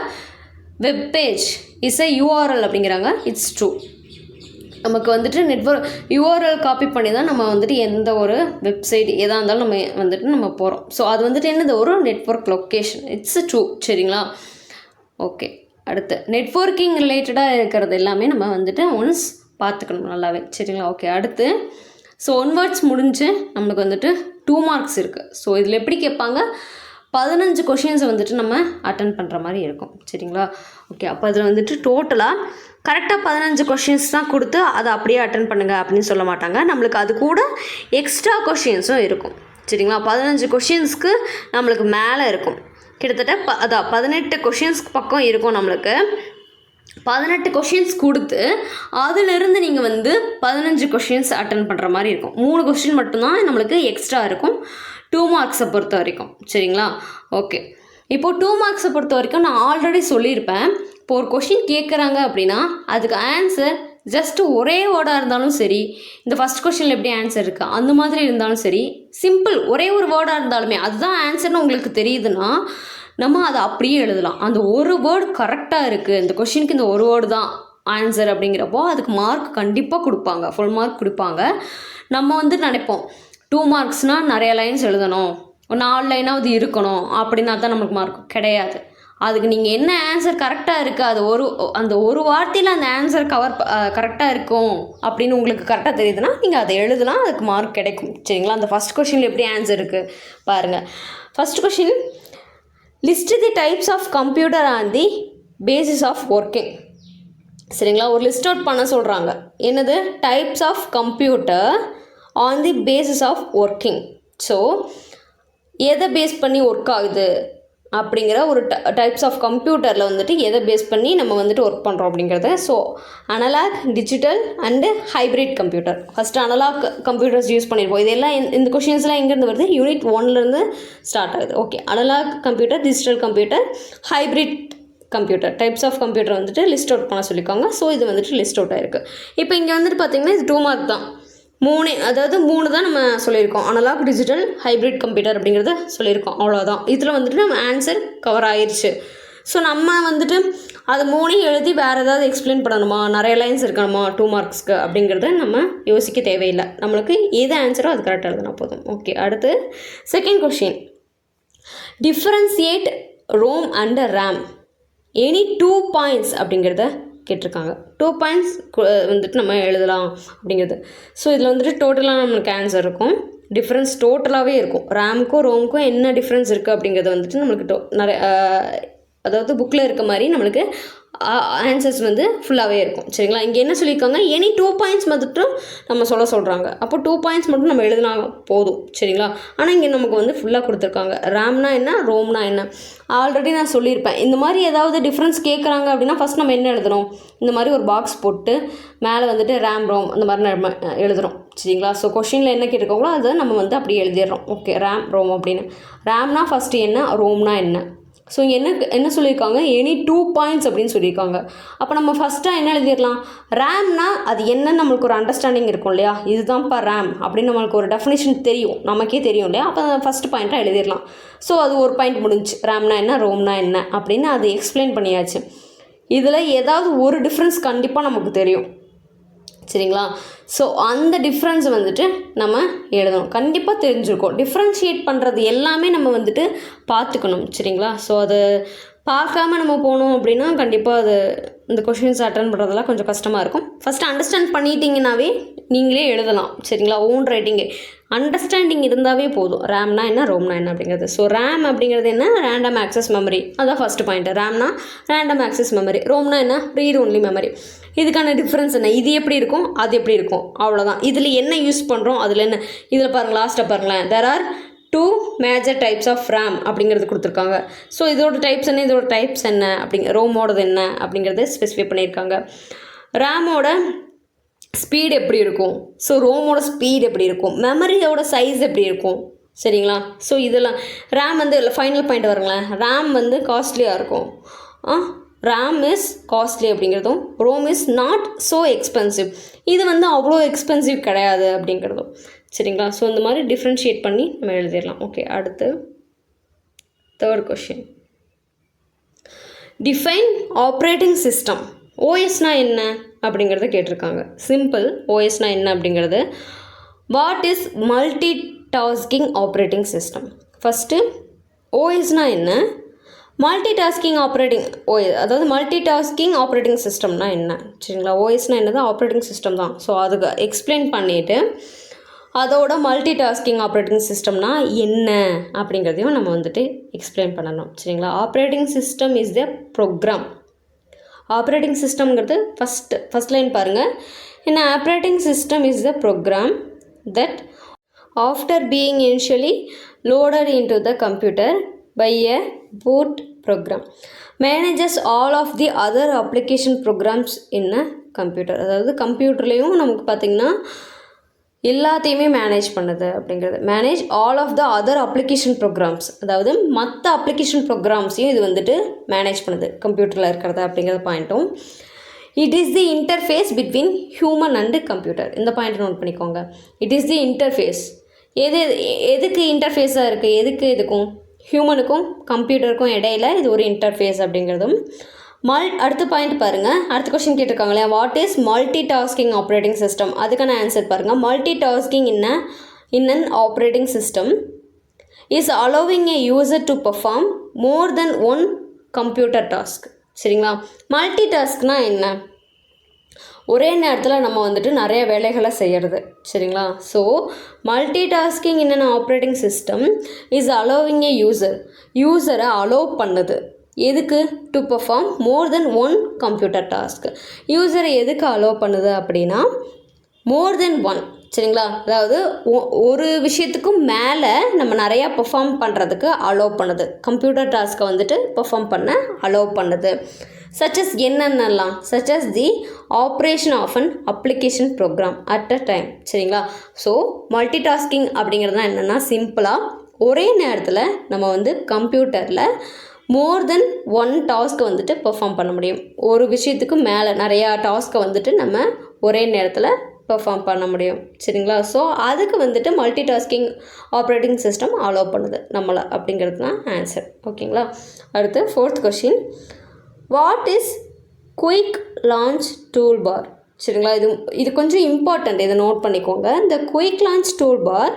web page is a URL அப்படிங்கிறாங்க. It's true. நமக்கு வந்துட்டு நெட்வொர்க் URL காப்பி பண்ணி தான் நம்ம வந்துட்டு எந்த ஒரு வெப்சைட் எதாக இருந்தாலும் நம்ம வந்துட்டு நம்ம போகிறோம். ஸோ அது வந்துட்டு என்னது, ஒரு நெட்வொர்க் லொக்கேஷன். இட்ஸ் ட்ரூ சரிங்களா. ஓகே, அடுத்து நெட்வொர்க்கிங் ரிலேட்டடாக இருக்கிறது எல்லாமே நம்ம வந்துட்டு ஒன்ஸ் பார்த்துக்கணும் நல்லாவே சரிங்களா. ஓகே, அடுத்து ஸோ 1 வேர்ட்ஸ் முடிஞ்சு நம்மளுக்கு வந்துட்டு 2 மார்க்ஸ் இருக்குது. ஸோ இதில் எப்படி கேட்பாங்க, 15 கொஷின்ஸை வந்துட்டு நம்ம அட்டன் பண்ணுற மாதிரி இருக்கும் சரிங்களா. ஓகே, அப்போ அதில் வந்துட்டு டோட்டலாக கரெக்டாக 15 கொஷின்ஸ் தான் கொடுத்து அதை அப்படியே அட்டன் பண்ணுங்கள் அப்படின்னு சொல்ல மாட்டாங்க. நம்மளுக்கு அது கூட எக்ஸ்ட்ரா கொஷின்ஸும் இருக்கும் சரிங்களா. 15 கொஷின்ஸ்க்கு நம்மளுக்கு மேலே இருக்கும், கிட்டத்தட்ட அதான் 18 கொஷின்ஸ்க்கு பக்கம் இருக்கும். நம்மளுக்கு 18 கொஷின்ஸ் கொடுத்து அதிலிருந்து நீங்கள் வந்து 15 கொஷின்ஸ் அட்டன் பண்ணுற மாதிரி இருக்கும். 3 கொஷின் மட்டும்தான் நம்மளுக்கு எக்ஸ்ட்ரா இருக்கும் 2 மார்க்ஸை பொறுத்த வரைக்கும் சரிங்களா. ஓகே, இப்போது 2 மார்க்ஸை பொறுத்த வரைக்கும் நான் ஆல்ரெடி சொல்லியிருப்பேன். இப்போ ஒரு கொஷின் கேட்குறாங்க அப்படின்னா அதுக்கு ஆன்சர் ஜஸ்ட்டு ஒரே வேர்டாக இருந்தாலும் சரி, இந்த ஃபஸ்ட் கொஷினில் எப்படி ஆன்சர் இருக்குது அந்த மாதிரி இருந்தாலும் சரி, சிம்பிள் ஒரே ஒரு வேர்டாக இருந்தாலுமே அதுதான் ஆன்சர்னு உங்களுக்கு தெரியுதுன்னா நம்ம அதை அப்படியே எழுதலாம். அந்த ஒரு வேர்டு கரெக்டாக இருக்குது, இந்த கொஷினுக்கு இந்த ஒரு வேர்டு தான் ஆன்சர் அப்படிங்கிறப்போ அதுக்கு மார்க் கண்டிப்பாக கொடுப்பாங்க, ஃபுல் மார்க் கொடுப்பாங்க. நம்ம வந்து நினைப்போம் 2 மார்க்ஸ்னால் நிறைய லைன்ஸ் எழுதணும், 4 லைனாவது இருக்கணும் அப்படின்னா தான் நமக்கு மார்க். கிடையாது. அதுக்கு நீங்கள் என்ன ஆன்சர் கரெக்டாக இருக்குது, அது அந்த ஒரு வார்த்தையில் அந்த ஆன்சர் கரெக்டாக இருக்கும் அப்படின்னு உங்களுக்கு கரெக்டாக தெரியுதுன்னா நீங்கள் அதை எழுதலாம், அதுக்கு மார்க் கிடைக்கும். சரிங்களா? அந்த ஃபஸ்ட் கொஷினில் எப்படி ஆன்சர் இருக்குது பாருங்கள். First question, list the types of computer on the basis of working. சரிங்களா? ஒரு லிஸ்ட் அவுட் பண்ண சொல்கிறாங்க. என்னது? Types of computer on the basis of working. So எதை பேஸ் பண்ணி ஒர்க் ஆகுது அப்படிங்கிற ஒரு டைப்ஸ் ஆஃப் கம்ப்யூட்டரில் வந்துட்டு எதை பேஸ் பண்ணி நம்ம வந்துட்டு ஒர்க் பண்ணுறோம் அப்படிங்கிறத. So analogue, digital and hybrid computer. First analogue computers use பண்ணியிருப்போம். இதெல்லாம் இந்த கொஷின்ஸ்லாம் எங்கேருந்து வருது? யூனிட் 1லேருந்து ஸ்டார்ட் ஆகுது. Okay, analogue computer, digital computer, hybrid computer, types of computer வந்துட்டு லிஸ்ட் அவுட் பண்ண சொல்லியிருக்காங்க. ஸோ இது வந்துட்டு லிஸ்ட் அவுட் ஆகிருக்கு. இப்போ இங்கே வந்துட்டு பார்த்திங்கன்னா இது 2 மார்க் தான். 3 தான் நம்ம சொல்லியிருக்கோம். அனலாக், டிஜிட்டல், ஹைப்ரிட் கம்ப்யூட்டர் அப்படிங்கிறத சொல்லியிருக்கோம். அவ்வளோதான். இதில் வந்துட்டு நம்ம ஆன்சர் கவர் ஆயிடுச்சு. ஸோ நம்ம வந்துட்டு அது 3 எழுதி வேறு ஏதாவது எக்ஸ்பிளைன் பண்ணணுமா, நிறைய லைன்ஸ் இருக்கணுமா 2 மார்க்ஸ்க்கு அப்படிங்கிறத நம்ம யோசிக்க தேவையில்லை. நம்மளுக்கு எது ஆன்சரோ அது கரெக்டாக எழுதுனா போதும். ஓகே, அடுத்து second question, differentiate ROM and RAM any 2 points அப்படிங்கிறத கேட்டிருக்காங்க. 2 பாயிண்ட்ஸ் வந்துட்டு நம்ம எழுதலாம் அப்படிங்கிறது. ஸோ இதில் வந்துட்டு டோட்டலாக நம்மளுக்கு ஆன்சர் இருக்கும். டிஃப்ரென்ஸ் டோட்டலாகவே இருக்கும். ரேமுக்கும் ரோமுக்கும் என்ன டிஃப்ரென்ஸ் இருக்குது அப்படிங்கிறது வந்துட்டு நம்மளுக்கு நிறைய, அதாவது புக்கில் இருக்க மாதிரி நம்மளுக்கு ஆன்சர்ஸ் வந்து ஃபுல்லாகவே இருக்கும். சரிங்களா? இங்கே என்ன சொல்லியிருக்காங்க? எனி 2 பாயிண்ட்ஸ் மட்டும் நம்ம சொல்கிறாங்க. அப்போ 2 பாயிண்ட்ஸ் மட்டும் நம்ம எழுதினா போதும். சரிங்களா? ஆனால் இங்கே நமக்கு வந்து ஃபுல்லாக கொடுத்துருக்காங்க. ரேம்னா என்ன, ரோம்னா என்ன. ஆல்ரெடி நான் சொல்லியிருப்பேன், இந்த மாதிரி ஏதாவது டிஃப்ரென்ஸ் கேட்குறாங்க அப்படின்னா ஃபஸ்ட் நம்ம என்ன எழுதணும்? இந்த மாதிரி ஒரு பாக்ஸ் போட்டு மேலே வந்துட்டு ரேம், ரோம் அந்த மாதிரி நம்ம எழுதுகிறோம். சரிங்களா? ஸோ கொஷினில் என்ன கேட்டிருக்காங்களோ அதை நம்ம வந்து அப்படியே எழுதிடுறோம். ஓகே, ரேம், ரோம் அப்படின்னு. ரேம்னா ஃபஸ்ட்டு என்ன, ரோம்னா என்ன. ஸோ என்ன சொல்லியிருக்காங்க? எனி 2 பாயிண்ட்ஸ் அப்படின்னு சொல்லியிருக்காங்க. அப்போ நம்ம ஃபஸ்ட்டாக என்ன எழுதிடலாம்? ரேம்னா அது என்னன்னு நம்மளுக்கு ஒரு அண்டர்ஸ்டாண்டிங் இருக்கும் இல்லையா? இதுதான்ப்பா ரேம் அப்படின்னு நம்மளுக்கு ஒரு டெஃபினேஷன் தெரியும், நமக்கே தெரியும் இல்லையா? அப்போ ஃபஸ்ட் பாயிண்ட்டாக எழுதிடலாம். ஸோ அது ஒரு பாயிண்ட் முடிஞ்சு. ரேம்னா என்ன, ரோம்னா என்ன அப்படின்னு அது எக்ஸ்பிளைன் பண்ணியாச்சு. இதில் ஏதாவது ஒரு டிஃப்ரென்ஸ் கண்டிப்பாக நமக்கு தெரியும். சரிங்களா? ஸோ அந்த டிஃப்ரென்ஸ் வந்துட்டு நம்ம எழுதணும். கண்டிப்பாக தெரிஞ்சிருக்கோம். டிஃப்ரென்ஷியேட் பண்ணுறது எல்லாமே நம்ம வந்துட்டு பார்த்துக்கணும். சரிங்களா? ஸோ அதை பார்க்காம நம்ம போனோம் அப்படின்னா கண்டிப்பாக அது இந்த கொஷின்ஸ் அட்டன் பண்ணுறதெல்லாம் கொஞ்சம் கஷ்டமாக இருக்கும். ஃபஸ்ட்டு அண்டர்ஸ்டாண்ட் பண்ணிட்டீங்கன்னாவே நீங்களே எழுதலாம். சரிங்களா? ஓன் ரைட்டிங்கு அண்டர்ஸ்டாண்டிங் இருந்தாவே போதும். ரேம்னா என்ன, ரோம்னா என்ன அப்படிங்கிறது. ஸோ ரேம் அப்படிங்கிறது என்ன? Random access memory. அதான் ஃபஸ்ட்டு பாயிண்ட். ரேம்னா ரேண்டம் ஆக்சஸ் மெமரி. ரோம்னா என்ன? Read only memory. இதுக்கான டிஃப்ரென்ஸ் என்ன? இது எப்படி இருக்கும், அது எப்படி இருக்கும், அவ்வளோதான். இதில் என்ன யூஸ் பண்ணுறோம், அதில் என்ன. இதில் பாருங்கள், லாஸ்ட்டாக பாருங்களேன், there are 2 major types of RAM அப்படிங்கிறது கொடுத்துருக்காங்க. ஸோ இதோட டைப்ஸ் என்ன, இதோட டைப்ஸ் என்ன ரோமோடது என்ன அப்படிங்கிறது ஸ்பெசிஃபை பண்ணியிருக்காங்க. ரேமோட ஸ்பீடு எப்படி இருக்கும், ஸோ ரோமோட ஸ்பீடு எப்படி இருக்கும், மெமரியோட சைஸ் எப்படி இருக்கும். சரிங்களா? ஸோ இதெல்லாம் ரேம் வந்து ஃபைனல் பாயிண்ட் வருங்களேன். ரேம் வந்து காஸ்ட்லியாக இருக்கும். ரேம் இஸ் காஸ்ட்லி அப்படிங்கிறதும், ROM is not so expensive, இது வந்து அவ்வளோ எக்ஸ்பென்சிவ் கிடையாது அப்படிங்கிறதும். சரிங்களா? ஸோ இந்த மாதிரி டிஃப்ரென்ஷியேட் பண்ணி நம்ம எழுதிடலாம். ஓகே, அடுத்து third question, define operating system. ஓஎஸ்னா என்ன அப்படிங்கிறத கேட்டிருக்காங்க. சிம்பிள். ஓஎஸ்னா என்ன அப்படிங்கிறது, what is multitasking operating system. First ஓஎஸ்னா என்ன, மல்டி டாஸ்கிங் ஆப்ரேட்டிங் அதாவது மல்டி டாஸ்கிங் ஆப்ரேட்டிங் சிஸ்டம்னா என்ன. சரிங்களா? ஓஎஸ்னால் என்னது, ஆப்ரேட்டிங் சிஸ்டம் தான். ஸோ அதுக்கு எக்ஸ்பிளைன் பண்ணிவிட்டு அதோட மல்டி டாஸ்கிங் ஆப்ரேட்டிங் சிஸ்டம்னா என்ன அப்படிங்கிறதையும் நம்ம வந்துட்டு எக்ஸ்பிளைன் பண்ணணும். சரிங்களா? Operating system is the program. Operating சிஸ்டம்ங்கிறது ஃபஸ்ட் லைன் பாருங்கள். என்ன, operating system is the program that after being initially loaded into the computer by a boot program manages all of the other application programs in a computer. அதாவது கம்ப்யூட்டர்லேயும் நமக்கு பார்த்திங்கன்னா எல்லாத்தையுமே மேனேஜ் பண்ணுது அப்படிங்கிறது. Manage all of the other application programs, அதாவது மற்ற அப்ளிகேஷன் ப்ரோக்ராம்ஸையும் இது வந்துட்டு மேனேஜ் பண்ணுது கம்ப்யூட்டரில் இருக்கிறது அப்படிங்கிற பாயிண்ட்டும். It is the interface between human and computer. இந்த பாயிண்ட் நோட் பண்ணிக்கோங்க. It is the interface. எதுக்கு இன்டர்ஃபேஸாக இருக்குது, எதுக்கு இதுக்கும் ஹியூமனுக்கும் கம்ப்யூட்டருக்கும் இடையில இது ஒரு இன்டர்ஃபேஸ் அப்படிங்கிறதும். அடுத்த பாயிண்ட் பாருங்கள், அடுத்த கொஸ்டின் கேட்டிருக்காங்க இல்லையா, what is multitasking operating system? அதுக்கான ஆன்சர் பாருங்கள். Multitasking in an operating system is allowing a user to perform more than one computer task. சரிங்களா? மல்டி டாஸ்க்னால் என்ன? ஒரே நேரத்தில் நம்ம வந்துட்டு நிறைய வேலைகளை செய்கிறது. சரிங்களா? So multitasking in an operating system is allowing a யூசரை அலோவ் பண்ணுது. எதுக்கு? To perform more than one computer task. யூசரை எதுக்கு அலோவ் பண்ணுது அப்படின்னா மோர் தென் ஒன். சரிங்களா? அதாவது ஒரு விஷயத்துக்கும் மேலே நம்ம நிறையா பெர்ஃபார்ம் பண்ணுறதுக்கு அலோவ் பண்ணுது. கம்ப்யூட்டர் டாஸ்க்கை வந்துட்டு பெர்ஃபார்ம் பண்ண அலோவ் பண்ணுது. சச்சஸ் என்னென்னலாம்? Such as the operation of an application program at a time. சரிங்களா? ஸோ மல்டி டாஸ்கிங் அப்படிங்கிறது தான் என்னென்னா, சிம்பிளாக ஒரே நேரத்தில் நம்ம வந்து கம்ப்யூட்டரில் மோர் தென் ஒன் டாஸ்க்கை வந்துட்டு பெர்ஃபார்ம் பண்ண முடியும். ஒரு விஷயத்துக்கு மேலே நிறையா டாஸ்க்கை வந்துட்டு நம்ம ஒரே நேரத்தில் பெர்ஃபார்ம் பண்ண முடியும். சரிங்களா? ஸோ அதுக்கு வந்துட்டு multitasking operating system allow பண்ணுது நம்மளை அப்படிங்கிறது தான் ஆன்சர். ஓகேங்களா? அடுத்து 4th question, what is quick launch tool bar? சரிங்களா? இது கொஞ்சம் இம்பார்ட்டண்ட், இதை நோட் பண்ணிக்கோங்க. இந்த quick launch tool bar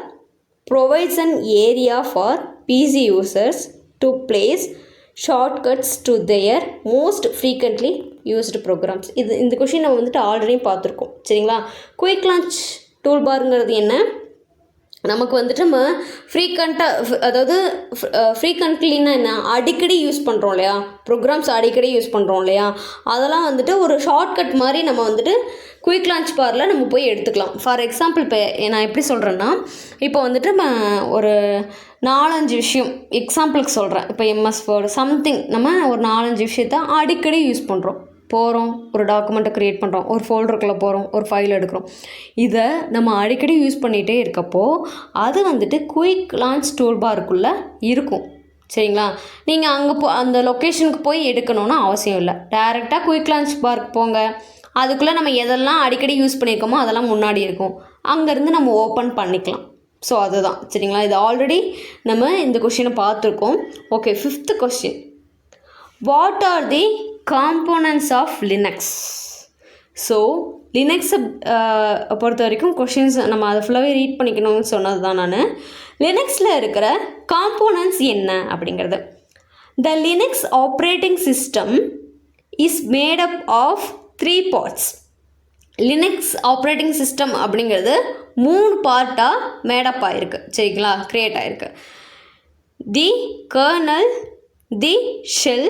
provides an area for PC users to place shortcuts to their most frequently used programs. இந்த கொஷின் நம்ம வந்துட்டு ஆல்ரெடி பார்த்துருக்கோம். சரிங்களா? குயிக் லான்ச் டூல் பார்ங்கிறது என்ன? நமக்கு வந்துட்டு நம்ம ஃப்ரீக்வெண்ட்லின்னா என்ன, அடிக்கடி யூஸ் பண்ணுறோம் இல்லையா, ப்ரோக்ராம்ஸ் அடிக்கடி யூஸ் பண்ணுறோம் இல்லையா, அதெல்லாம் வந்துட்டு ஒரு ஷார்ட்கட் மாதிரி நம்ம வந்துட்டு குயிக் லான்ச் பாரில் நம்ம போய் எடுத்துக்கலாம். ஃபார் எக்ஸாம்பிள் இப்போ நான் எப்படி சொல்கிறேன்னா, இப்போ வந்துட்டு நம்ம ஒரு 4-5 விஷயம் எக்ஸாம்பிளுக்கு சொல்கிறேன். இப்போ எம்எஸ் வேர்டு சம்திங் நம்ம ஒரு 4-5 விஷயத்த அடிக்கடி யூஸ் பண்ணுறோம். போகிறோம், ஒரு டாக்குமெண்ட்டை க்ரியேட் பண்ணுறோம், ஒரு ஃபோல்டருக்குள்ளே போகிறோம், ஒரு ஃபைல் எடுக்கிறோம். இதை நம்ம அடிக்கடி யூஸ் பண்ணிகிட்டே இருக்கப்போ அது வந்துட்டு குயிக் லான்ச் டூல் பாருக்குள்ளே இருக்கும். சரிங்களா? நீங்கள் அங்கே அந்த லொக்கேஷனுக்கு போய் எடுக்கணும்னு அவசியம் இல்லை. டைரெக்டாக குயிக் லான்ச் பார்க்கு போங்க. அதுக்குள்ளே நம்ம எதெல்லாம் அடிக்கடி யூஸ் பண்ணியிருக்கோமோ அதெல்லாம் முன்னாடி இருக்கும். அங்கேருந்து நம்ம ஓப்பன் பண்ணிக்கலாம். ஸோ அதுதான். சரிங்களா? இது ஆல்ரெடி நம்ம இந்த கொஷினை பார்த்துருக்கோம். Okay, 5th question, what are the components of Linux? So லினக்ஸை பொறுத்த வரைக்கும் கொஷின்ஸ் நம்ம அதை ஃபுல்லாகவே ரீட் பண்ணிக்கணும்னு சொன்னது தான் நான். லினக்ஸில் இருக்கிற காம்போனன்ட்ஸ் என்ன அப்படிங்கிறது, the Linux operating system is made up of 3 parts. Linux operating system அப்படிங்கிறது 3 பார்ட்டாக மேடப் ஆகிருக்கு. சரிங்களா? க்ரியேட் ஆகிருக்கு. The kernel, the shell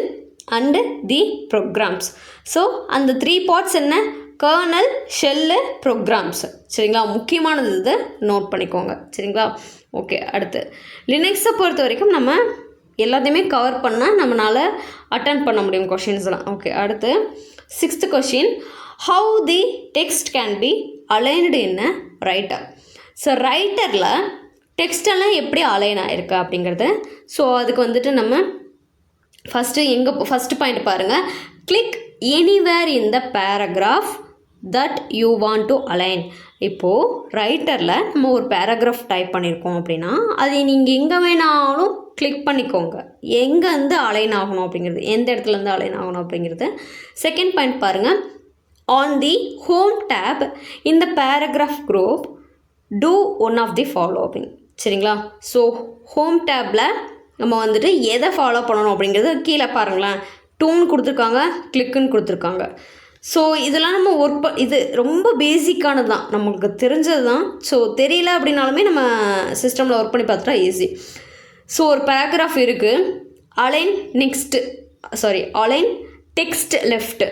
and the programs. So அந்த 3 parts என்ன? Kernel, shell, programs. சரிங்களா? முக்கியமானது இது, நோட் பண்ணிக்கோங்க. சரிங்களா? ஓகே, அடுத்து லினக்ஸை பொறுத்த வரைக்கும் நம்ம எல்லாத்தையுமே கவர் பண்ணால் நம்மளால் அட்டன் பண்ண முடியும் கொஷின்ஸ்லாம். ஓகே, அடுத்து 6th question, how the text can be aligned in a writer? So ரைட்டரில் டெக்ஸ்டெல்லாம் எப்படி அலைன் ஆகிருக்கு அப்படிங்கிறது. ஸோ அதுக்கு வந்துட்டு நம்ம ஃபஸ்ட்டு பாயிண்ட் பாருங்கள், click anywhere in the paragraph that you want to align. இப்போது ரைட்டரில் நம்ம ஒரு பேராகிராஃப் டைப் பண்ணியிருக்கோம் அப்படின்னா அதை நீங்கள் எங்கே வேணாலும் கிளிக் பண்ணிக்கோங்க, எங்கேருந்து அலைன் ஆகணும் அப்படிங்கிறது, எந்த இடத்துலேருந்து அலைன் ஆகணும் அப்படிங்கிறது. செகண்ட் பாயிண்ட் பாருங்கள், on the home tab in the paragraph group do one of the following. சரிங்களா? ஸோ ஹோம் டேப்பில் நம்ம வந்துட்டு எதை ஃபாலோ பண்ணணும் அப்படிங்கிறது கீழே பாருங்களேன், டூன்னு கொடுத்துருக்காங்க, கிளிக்குன்னு கொடுத்துருக்காங்க. ஸோ இதெல்லாம் நம்ம இது ரொம்ப பேசிக்கானது தான், நமக்கு தெரிஞ்சது தான். ஸோ தெரியல அப்படின்னாலுமே நம்ம சிஸ்டமில் ஒர்க் பண்ணி பார்த்துட்டா ஈஸி. ஸோ ஒரு பேராகிராஃப் இருக்குது, அலைன் டெக்ஸ்ட் லெஃப்ட்டு.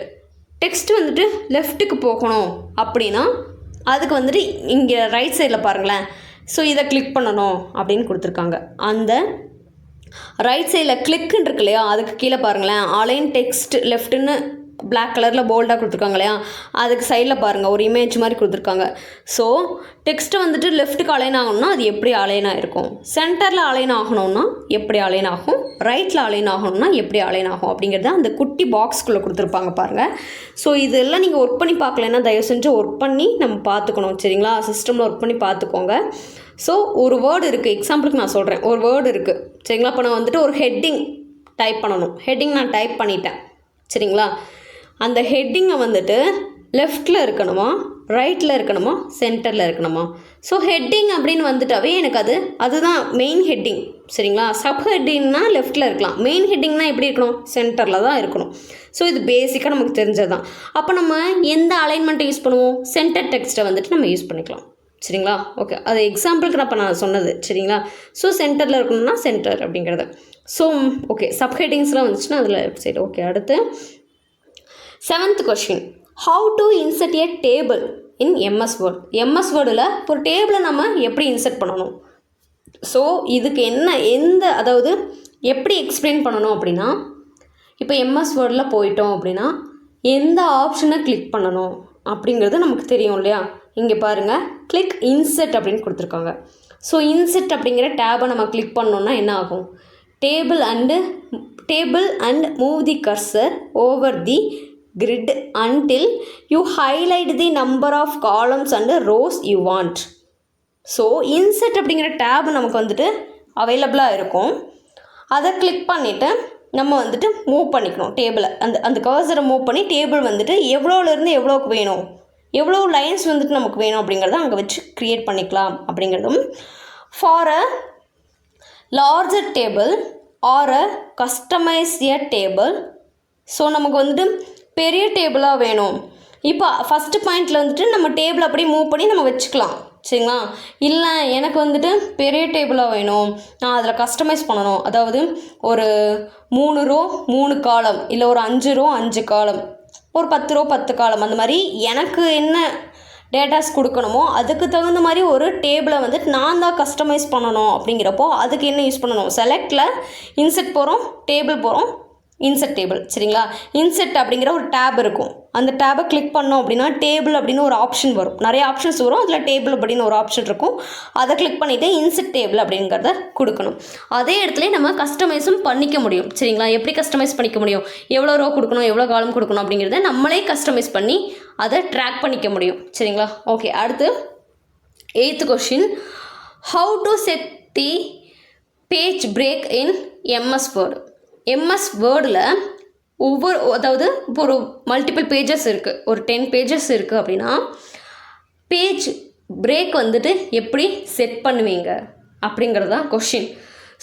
டெக்ஸ்ட் வந்துட்டு லெஃப்ட்டுக்கு போகணும் அப்படின்னா அதுக்கு வந்துட்டு இங்கே ரைட் சைடில் பாருங்களேன், ஸோ இதை கிளிக் பண்ணணும் அப்படின்னு கொடுத்துருக்காங்க. அந்த ரைட் சைடில் கிளிக்குன்னு இருக்கு இல்லையா, அதுக்கு கீழே பாருங்களேன், அலைன் டெக்ஸ்ட் லெஃப்ட்டுன்னு பிளாக் கலரில் போல்டாக கொடுத்துருக்காங்க இல்லையா, அதுக்கு சைடில் பாருங்கள் ஒரு இமேஜ் மாதிரி கொடுத்துருக்காங்க. ஸோ டெக்ஸ்ட்டு வந்துட்டு லெஃப்ட்டுக்கு அலைன் ஆகணும்னா அது எப்படி அலைன் ஆகிருக்கும், சென்டரில் அலைன் ஆகணும்னா எப்படி அலைன் ஆகும், ரைட்டில் அலைன் ஆகணும்னா எப்படி அலைன் ஆகும் அப்படிங்கிறத அந்த குட்டி பாக்ஸ்குள்ளே கொடுத்துருப்பாங்க பாருங்கள். ஸோ இதெல்லாம் நீங்கள் ஒர்க் பண்ணி பார்க்கலன்னா தயவு செஞ்சு ஒர்க் பண்ணி நம்ம பார்த்துக்கணும். சரிங்களா, சிஸ்டமில் ஒர்க் பண்ணி பார்த்துக்கோங்க. ஸோ ஒரு வேர்டு இருக்குது, எக்ஸாம்பிளுக்கு நான் சொல்கிறேன், ஒரு வேர்டு இருக்குது. சரிங்களா, இப்போ நான் வந்துட்டு ஒரு ஹெட்டிங் டைப் பண்ணணும். ஹெட்டிங் நான் டைப் பண்ணிட்டேன். சரிங்களா, அந்த ஹெட்டிங்கை வந்துட்டு லெஃப்டில் இருக்கணுமா, ரைட்டில் இருக்கணுமா, சென்டரில் இருக்கணுமா? ஸோ ஹெட்டிங் அப்படின்னு வந்துட்டாவே எனக்கு அதுதான் மெயின் ஹெட்டிங். சரிங்களா, சப் ஹெட்டிங்னா லெஃப்ட்டில் இருக்கலாம், மெயின் ஹெட்டிங்னா எப்படி இருக்கணும், சென்டரில் தான் இருக்கணும். ஸோ இது பேசிக்காக நமக்கு தெரிஞ்சது தான். அப்போ நம்ம எந்த அலைன்மெண்ட்டை யூஸ் பண்ணுவோம், சென்டர் டெக்ஸ்ட்டை வந்துட்டு நம்ம யூஸ் பண்ணிக்கலாம். சரிங்களா, ஓகே, அது எக்ஸாம்பிளுக்கு நான் சொன்னது. சரிங்களா, ஸோ சென்டரில் இருக்கணும்னா சென்டர் அப்படிங்கிறது. ஸோ ஓகே, சப் ஹெட்டிங்ஸ்லாம் வந்துச்சுன்னா அதில் லெஃப்ட் சைடு. ஓகே, அடுத்து 7th question, how to insert a table in MS Word. MS வேர்டில் ஒரு டேபிளை நம்ம எப்படி இன்சர்ட் பண்ணணும்? ஸோ இதுக்கு அதாவது எப்படி எக்ஸ்பிளைன் பண்ணணும் அப்படின்னா, இப்போ எம்எஸ் வேர்டில் போயிட்டோம் அப்படின்னா எந்த ஆப்ஷனை கிளிக் பண்ணணும் அப்படிங்கிறது நமக்கு தெரியும் இல்லையா. இங்கே பாருங்கள், கிளிக் இன்சர்ட் அப்படின்னு கொடுத்துருக்காங்க. ஸோ இன்சர்ட் அப்படிங்கிற டேபை நம்ம கிளிக் பண்ணோன்னா என்ன ஆகும், table and move the cursor over the grid until you highlight the number of columns and rows you want. So insert அப்படிங்கிற டேப் நமக்கு வந்துட்டு அவைலபிளாக இருக்கும். அதை கிளிக் பண்ணிவிட்டு நம்ம வந்துட்டு மூவ் பண்ணிக்கணும் டேபிளை. அந்த கர்சரை மூவ் பண்ணி டேபிள் வந்துட்டு எவ்வளோலேருந்து எவ்வளோக்கு வேணும், எவ்வளோ லைன்ஸ் வந்துட்டு நமக்கு வேணும் அப்படிங்கிறத அங்கே வச்சு க்ரியேட் பண்ணிக்கலாம் அப்படிங்கிறதும். For a larger table or a customize a table. So நமக்கு வந்துட்டு பெரிய டேபிளாக வேணும். இப்போ ஃபஸ்ட்டு பாயிண்டில் வந்துட்டு நம்ம டேபிள் அப்படியே மூவ் பண்ணி நம்ம வச்சுக்கலாம். சரிங்களா, இல்லை எனக்கு வந்துட்டு பெரிய டேபிளாக வேணும், நான் அதில் கஸ்டமைஸ் பண்ணணும், அதாவது ஒரு 3 ரோ 3 காலம், இல்லை ஒரு 5 ரோ 5 காலம், ஒரு 10 ரோ 10 காலம், அந்த மாதிரி எனக்கு என்ன டேட்டாஸ் கொடுக்கணுமோ அதுக்கு தகுந்த மாதிரி ஒரு டேபிளை வந்துட்டு நான் தான் கஸ்டமைஸ் பண்ணணும். அப்படிங்கிறப்போ அதுக்கு என்ன யூஸ் பண்ணணும், செலக்டில் இன்சர்ட் போகிறோம், டேபிள் போகிறோம், இன்சர்ட் டேபிள். சரிங்களா, இன்சர்ட் அப்படிங்கிற ஒரு டேப் இருக்கும். அந்த டேபை கிளிக் பண்ணோம் அப்படின்னா டேபிள் அப்படின்னு ஒரு ஆப்ஷன் வரும், நிறைய ஆப்ஷன்ஸ் வரும், அதில் டேபிள் அப்படின்னு ஒரு ஆப்ஷன் இருக்கும். அதை கிளிக் பண்ணிவிட்டு இன்சர்ட் டேபிள் அப்படிங்கிறத கொடுக்கணும். அதே இடத்துல நம்ம கஸ்டமைஸும் பண்ணிக்க முடியும். சரிங்களா, எப்படி கஸ்டமைஸ் பண்ணிக்க முடியும், எவ்வளோ ரோ கொடுக்கணும், எவ்வளோ காலம் கொடுக்கணும் அப்படிங்கிறத நம்மளே கஸ்டமைஸ் பண்ணி அதை ட்ராக் பண்ணிக்க முடியும். சரிங்களா, ஓகே, அடுத்து 8th question, how to set the page break in MS Word. MS வேர்டில் அதாவது இப்போ ஒரு மல்டிபிள் பேஜஸ் இருக்குது, ஒரு 10 பேஜஸ் இருக்குது அப்படின்னா பேஜ் பிரேக் வந்துட்டு எப்படி செட் பண்ணுவீங்க அப்படிங்கிறது தான் கொஷின்.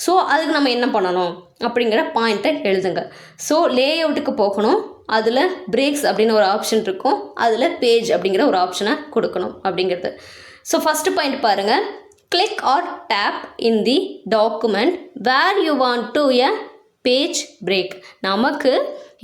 ஸோ அதுக்கு நம்ம என்ன பண்ணணும் அப்படிங்கிற பாயிண்ட்டை எழுதுங்க. ஸோ லே அவுட்டுக்கு போகணும், அதில் பிரேக்ஸ் அப்படின்னு ஒரு ஆப்ஷன் இருக்கும், அதில் பேஜ் அப்படிங்கிற ஒரு ஆப்ஷனை கொடுக்கணும் அப்படிங்கிறது. ஸோ ஃபஸ்ட்டு பாயிண்ட் பாருங்கள், click or tap in the document where you want to a page break. நமக்கு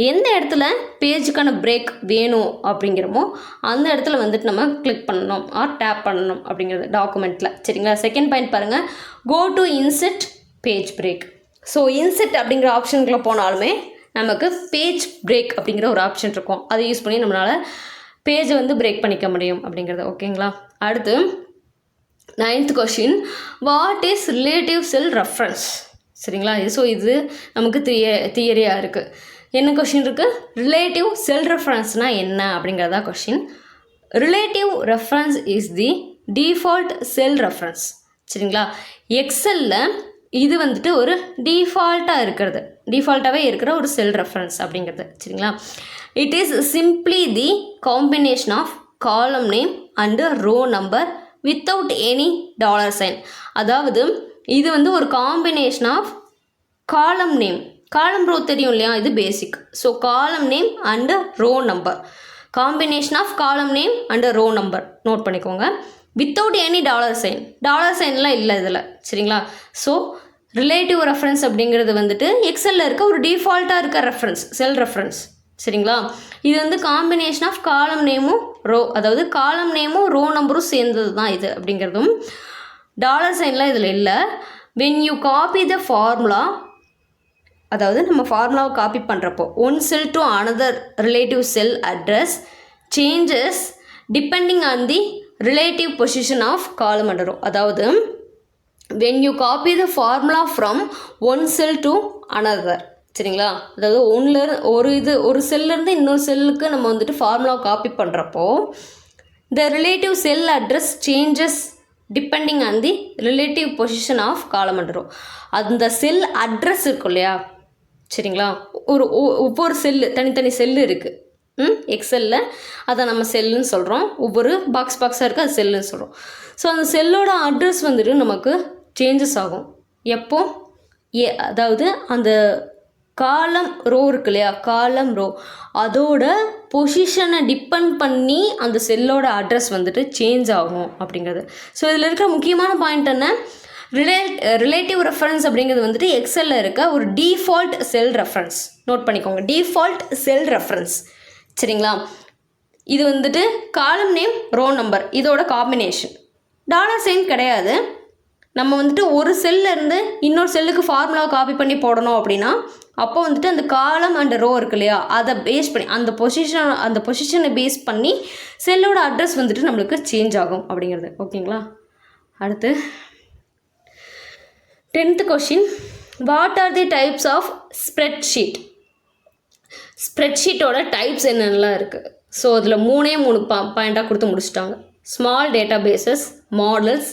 எந்த இடத்துல பேஜுக்கான பிரேக் வேணும் அப்படிங்கிறமோ அந்த இடத்துல வந்துட்டு நம்ம கிளிக் பண்ணணும் ஆர் டேப் பண்ணணும் அப்படிங்கிறது டாக்குமெண்ட்டில். சரிங்களா, செகண்ட் பாயிண்ட் பாருங்கள், go to insert page break. So insert அப்படிங்கிற ஆப்ஷனுக்குள்ளே போனாலுமே நமக்கு பேஜ் பிரேக் அப்படிங்கிற ஒரு ஆப்ஷன் இருக்கும், அதை யூஸ் பண்ணி நம்மளால் பேஜை வந்து பிரேக் பண்ணிக்க முடியும் அப்படிங்கிறது. ஓகேங்களா, அடுத்து 9th question, what is relative sell reference. சரிங்களா, ஸோ இது நமக்கு தியரியாக இருக்குது. என்ன கொஷின் இருக்குது, ரிலேட்டிவ் செல் ரெஃபரன்ஸ்னால் என்ன அப்படிங்கிறதா question. Relative reference is the default sell reference. சரிங்களா, எக்ஸலில் இது வந்துட்டு ஒரு டிஃபால்ட்டாகவே இருக்கிற ஒரு செல் ரெஃபரன்ஸ் அப்படிங்கிறது. சரிங்களா, it is simply the combination of column name and row number without any $sign. அதாவது இது வந்து ஒரு combination of column name, column row தெரியும் இல்லையா, இது basic. So column name and row number, combination of column name and row number note பண்ணிக்கோங்க. வித்தவுட் எனி $sign இல்லை இதில். சரிங்களா, ஸோ ரிலேட்டிவ் ரெஃபரன்ஸ் அப்படிங்கிறது வந்துட்டு எக்ஸலில் இருக்க ஒரு டிஃபால்ட்டாக இருக்க ரெஃபரன்ஸ், செல் ரெஃபரன்ஸ். சரிங்களா, இது வந்து காம்பினேஷன் ஆஃப் காலம் நேமும் ரோ, அதாவது காலம் நேமும் ரோ நம்பரும் சேர்ந்தது தான் இது அப்படிங்கிறதும். $sign இதில் இல்லை. when you copy the formula அதாவது நம்ம ஃபார்முலாவை காப்பி பண்ணுறப்போ one cell to another relative cell address changes depending on the relative position of column and row. அதாவது when you copy the formula from one cell to another, சரிங்களா, அதாவது ஒரு செல்லேருந்து இன்னொரு செல்லுக்கு நம்ம வந்துட்டு ஃபார்முலா காப்பி பண்ணுறப்போ the relative cell address changes depending on the relative position of column and row. அந்த செல் அட்ரஸ் இருக்கும் இல்லையா, சரிங்களா, ஒவ்வொரு செல்லு தனித்தனி செல்லு இருக்குது எக்ஸலில், அதை நம்ம செல்லுன்னு சொல்கிறோம். ஒவ்வொரு பாக்ஸாக இருக்குது, அது செல்லுன்னு சொல்கிறோம். ஸோ அந்த செல்லோட அட்ரஸ் வந்துட்டு நமக்கு சேஞ்சஸ் ஆகும். எப்போ அதாவது அந்த காலம் ரோ இருக்கு இல்லையா, காலம் ரோ அதோட பொசிஷனை டிபெண்ட் பண்ணி அந்த செல்லோட அட்ரஸ் வந்துட்டு சேஞ்ச் ஆகும் அப்படிங்கிறது. ஸோ இதில் இருக்கிற முக்கியமான பாயிண்ட் என்ன, ரிலேட்டிவ் ரெஃபரன்ஸ் அப்படிங்கிறது வந்துட்டு எக்ஸலில் இருக்க ஒரு டிஃபால்ட் செல் ரெஃபரன்ஸ். நோட் பண்ணிக்கோங்க, டிஃபால்ட் செல் ரெஃபரன்ஸ், சரிங்களா. இது வந்துட்டு காலம் நேம் ரோ நம்பர் இதோட காம்பினேஷன். $sign கிடையாது. நம்ம வந்துட்டு ஒரு செல்லேருந்து இன்னொரு செல்லுக்கு ஃபார்முலாவை காப்பி பண்ணி போடணும் அப்படின்னா அப்போ வந்துட்டு அந்த காலம் அண்ட் ரோ இருக்கு இல்லையா, அதை பேஸ் பண்ணி அந்த பொசிஷனை பேஸ் பண்ணி செல்லோட அட்ரஸ் வந்துட்டு நம்மளுக்கு சேஞ்ச் ஆகும் அப்படிங்கிறது. ஓகேங்களா. அடுத்து 10th question, what are the types of spreadsheet? ஸ்ப்ரெட்ஷீட்டோட டைப்ஸ் என்னென்னலாம் இருக்குது. ஸோ அதில் 3 பாயிண்ட்டாக கொடுத்து முடிச்சிட்டாங்க. Small databases, models,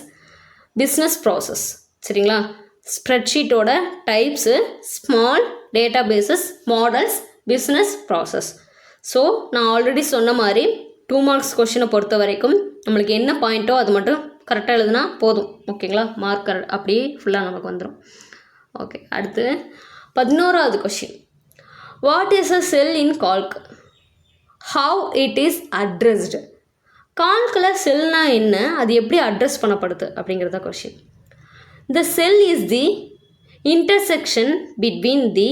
business process, சரிங்களா. ஸ்ப்ரெட்ஷீட்டோட types small databases, models, business process. So நான் ஆல்ரெடி சொன்ன மாதிரி 2 மார்க்ஸ் கொஷினை பொறுத்த வரைக்கும் நம்மளுக்கு என்ன பாயிண்ட்டோ அது மட்டும் கரெக்டாக எழுதுனா போதும். ஓகேங்களா, மார்க் அப்படியே ஃபுல்லாக நமக்கு வந்துடும். ஓகே. அடுத்து 11வது question, what is a cell in Calc, how it is addressed? கால்கில் செல்னா என்ன, அது எப்படி அட்ரஸ் பண்ணப்படுது அப்படிங்கிறத கொஷின். The cell is the intersection between the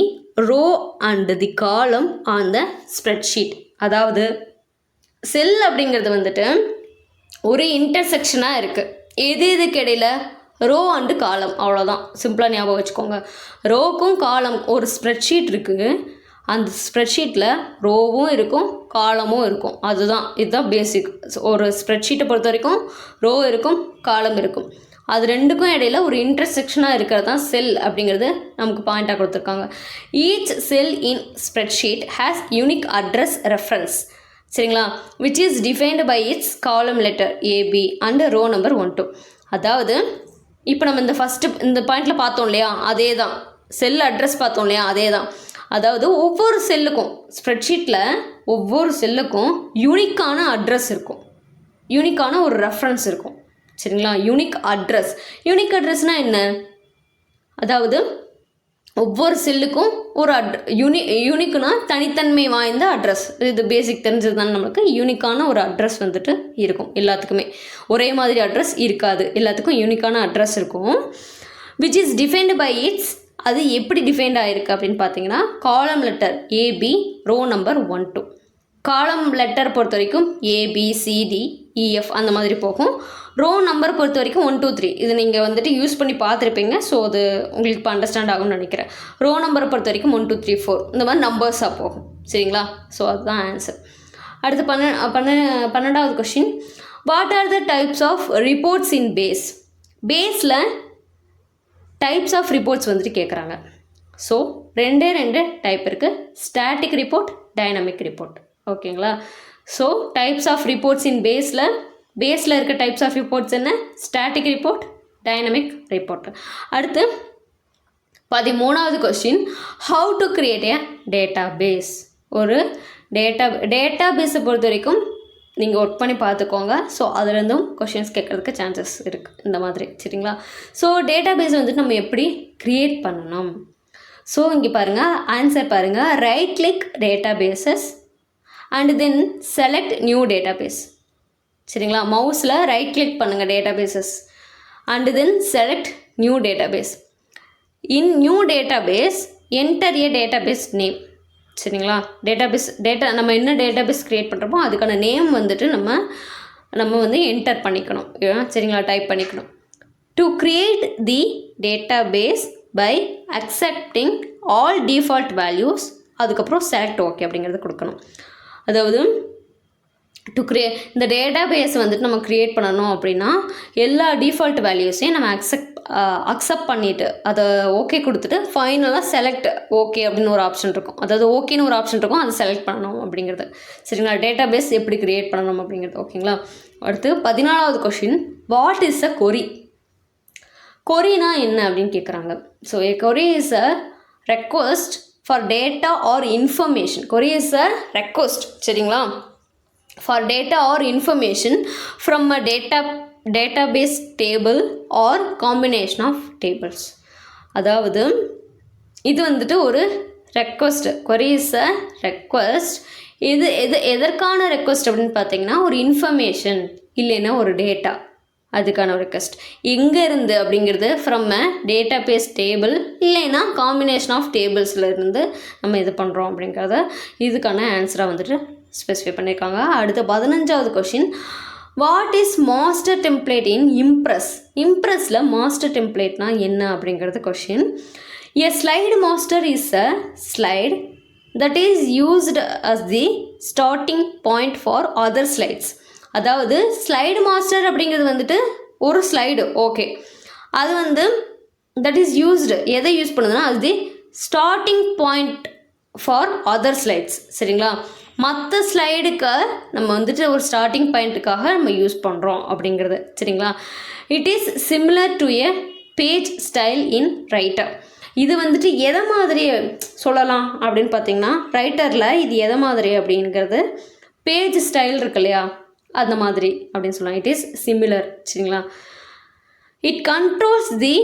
row and the column on the spreadsheet. அதாவது செல் அப்படிங்கிறது வந்துட்டு ஒரு இன்டர்செக்ஷனாக இருக்குது. எதுக்கு இடையில், ரோ அண்டு காலம், அவ்வளோதான். சிம்பிளாக ஞாபகம் வச்சுக்கோங்க. ரோக்கும் காலம் ஒரு ஸ்ப்ரெட்ஷீட் இருக்குது, அந்த ஸ்ப்ரெட்ஷீட்டில் ரோவும் இருக்கும் காலமும் இருக்கும். இதுதான் பேசிக். ஒரு ஸ்ப்ரெட்ஷீட்டை பொறுத்த வரைக்கும் ரோ இருக்கும் காலம் இருக்கும், அது ரெண்டுக்கும் இடையில் ஒரு இன்டர்செக்ஷனாக இருக்கிறது தான் செல் அப்படிங்கிறது நமக்கு பாயிண்ட்டாக கொடுத்துருக்காங்க. Each cell in spreadsheet has unique address reference, சரிங்களா, which is defined by its column letter A B and row number 1 2. அதாவது இப்போ நம்ம இந்த பாயிண்டில் பார்த்தோம் இல்லையா, அதே தான் செல் அட்ரஸ் பார்த்தோம் இல்லையா, அதே தான். அதாவது ஒவ்வொரு செல்லுக்கும் ஸ்ப்ரெட்ஷீட்டில் ஒவ்வொரு செல்லுக்கும் யூனிக்கான அட்ரஸ் இருக்கும், யூனிக்கான ஒரு ரெஃபரன்ஸ் இருக்கும், சரிங்களா. யூனிக் அட்ரஸ்னால் என்ன, அதாவது ஒவ்வொரு செல்லுக்கும் ஒரு யூனிக்குனா தனித்தன்மை வாய்ந்த அட்ரஸ். இது பேசிக் தெரிஞ்சது தான் நம்மளுக்கு. யூனிக்கான ஒரு அட்ரஸ் வந்துட்டு இருக்கும் எல்லாத்துக்குமே. ஒரே மாதிரி அட்ரஸ் இருக்காது, எல்லாத்துக்கும் யூனிக்கான அட்ரஸ் இருக்கும். Which is defined by its, அது எப்படி டிஃபைன்ட் ஆகிருக்கு அப்படின்னு பார்த்தீங்கன்னா காலம் லெட்டர் ஏபி ரோ நம்பர் 1 2. காலம் லெட்டர் பொறுத்த வரைக்கும் ABCDEF அந்த மாதிரி போகும். ரோ நம்பர் பொறுத்த வரைக்கும் 1 2 3. இது நீங்கள் வந்துட்டு யூஸ் பண்ணி பார்த்துருப்பீங்க. ஸோ அது உங்களுக்கு இப்போ அண்டர்ஸ்டாண்ட் ஆகும்னு நினைக்கிறேன். ரோ நம்பரை பொறுத்த வரைக்கும் 1 2 3 4 இந்த மாதிரி நம்பர்ஸாக போகும், சரிங்களா. ஸோ அதுதான் ஆன்சர். அடுத்து 12வது question, what are the types of reports in base? பேஸில் டைப்ஸ் ஆஃப் ரிப்போர்ட்ஸ் வந்துட்டு கேட்குறாங்க. ஸோ 2 டைப் இருக்குது, ஸ்டாட்டிக் ரிப்போர்ட், டைனமிக் ரிப்போர்ட். ஓகேங்களா. So types of reports in பேஸில் இருக்க டைப்ஸ் ஆஃப் ரிப்போர்ட்ஸ் என்ன, ஸ்டாட்டிக் ரிப்போர்ட், டைனமிக் ரிப்போர்ட். அடுத்து 13வது question, how to create a database? ஒரு டேட்டா பேஸை பொறுத்த வரைக்கும் நீங்கள் ஒர்க் பண்ணி பார்த்துக்கோங்க. ஸோ அதுலேருந்தும் கொஷின்ஸ் கேட்குறதுக்கு சான்சஸ் இருக்குது இந்த மாதிரி, சரிங்களா. ஸோ டேட்டா பேஸ் வந்துட்டு நம்ம எப்படி க்ரியேட் பண்ணணும்? ஸோ இங்கே பாருங்கள், ஆன்சர் பாருங்கள். Right click databases and then select new database, சரிங்களா. மவுஸில் ரைட் கிளிக் பண்ணுங்கள் databases and then select new database. In new database enter a database name, சரிங்களா. நம்ம என்ன டேட்டா பேஸ் க்ரியேட் பண்ணுறோமோ அதுக்கான நேம் வந்துட்டு நம்ம வந்து என்டர் பண்ணிக்கணும், சரிங்களா, டைப் பண்ணிக்கணும். To create the database by accepting all default values, அதுக்கப்புறம் செலக்ட் ஓகே அப்படிங்கிறது கொடுக்கணும். அதாவது இந்த டேட்டா பேஸ் வந்துட்டு நம்ம க்ரியேட் பண்ணணும் அப்படின்னா எல்லா டிஃபால்ட் வேல்யூஸையும் நம்ம அக்செப்ட் பண்ணிவிட்டு அதை ஓகே கொடுத்துட்டு ஃபைனலாக செலக்ட் ஓகே அப்படின்னு ஒரு ஆப்ஷன் இருக்கும். அதாவது ஓகேன்னு ஒரு ஆப்ஷன் இருக்கும், அதை செலக்ட் பண்ணணும் அப்படிங்கிறது. சரிங்களா, டேட்டா பேஸ் எப்படி க்ரியேட் பண்ணணும் அப்படிங்கிறது. ஓகேங்களா. அடுத்து 14வது கொஷின், வாட் இஸ் அ கொரி? கொரினா என்ன அப்படின்னு கேட்குறாங்க. So A query is a request for data R information. Query is a request, சரிங்களா, for data or information from a database table or combination of tables. அதாவது இது வந்துட்டு ஒரு request. query is a request. இது எதற்கான ரெக்வஸ்ட் அப்படின்னு பார்த்தீங்கன்னா ஒரு இன்ஃபர்மேஷன் இல்லைன்னா ஒரு டேட்டா, அதுக்கான ஒரு ரெக்வஸ்ட். எங்கே இருந்து அப்படிங்கிறது ஃப்ரம் அ டேட்டாபேஸ் டேபிள் இல்லைன்னா காம்பினேஷன் ஆஃப் டேபிள்ஸில் இருந்து நம்ம இது பண்ணுறோம் அப்படிங்கிறத இதுக்கான ஆன்சராக வந்துட்டு ஸ்பெசிஃபை பண்ணியிருக்காங்க. அடுத்த 15வது question, what is master template in Impress? இம்ப்ரெஸில் மாஸ்டர் டெம்ப்ளேட்னா என்ன அப்படிங்கிறது question. A slide master is a slide that is used as the starting point for other slides. அதாவது ஸ்லைடு மாஸ்டர் அப்படிங்கிறது வந்துட்டு ஒரு ஸ்லைடு, ஓகே, அது வந்து தட் இஸ் யூஸ்டு எதை யூஸ் பண்ணுதுன்னா அது the starting point for other slides. சரிங்களா, மற்ற ஸ்லைடுக்கு நம்ம வந்துட்டு ஒரு ஸ்டார்டிங் பாயிண்ட்டுக்காக நம்ம யூஸ் பண்ணுறோம் அப்படிங்கிறது. சரிங்களா, it is similar to a page style in writer. இது வந்துட்டு எதை மாதிரி சொல்லலாம் அப்படின்னு பார்த்தீங்கன்னா ரைட்டரில் இது எதை மாதிரி அப்படிங்கிறது பேஜ் ஸ்டைல் இருக்கு இல்லையா, அந்த மாதிரி அப்படின்னு சொல்லலாம். It is similar. சரிங்களா, it controls the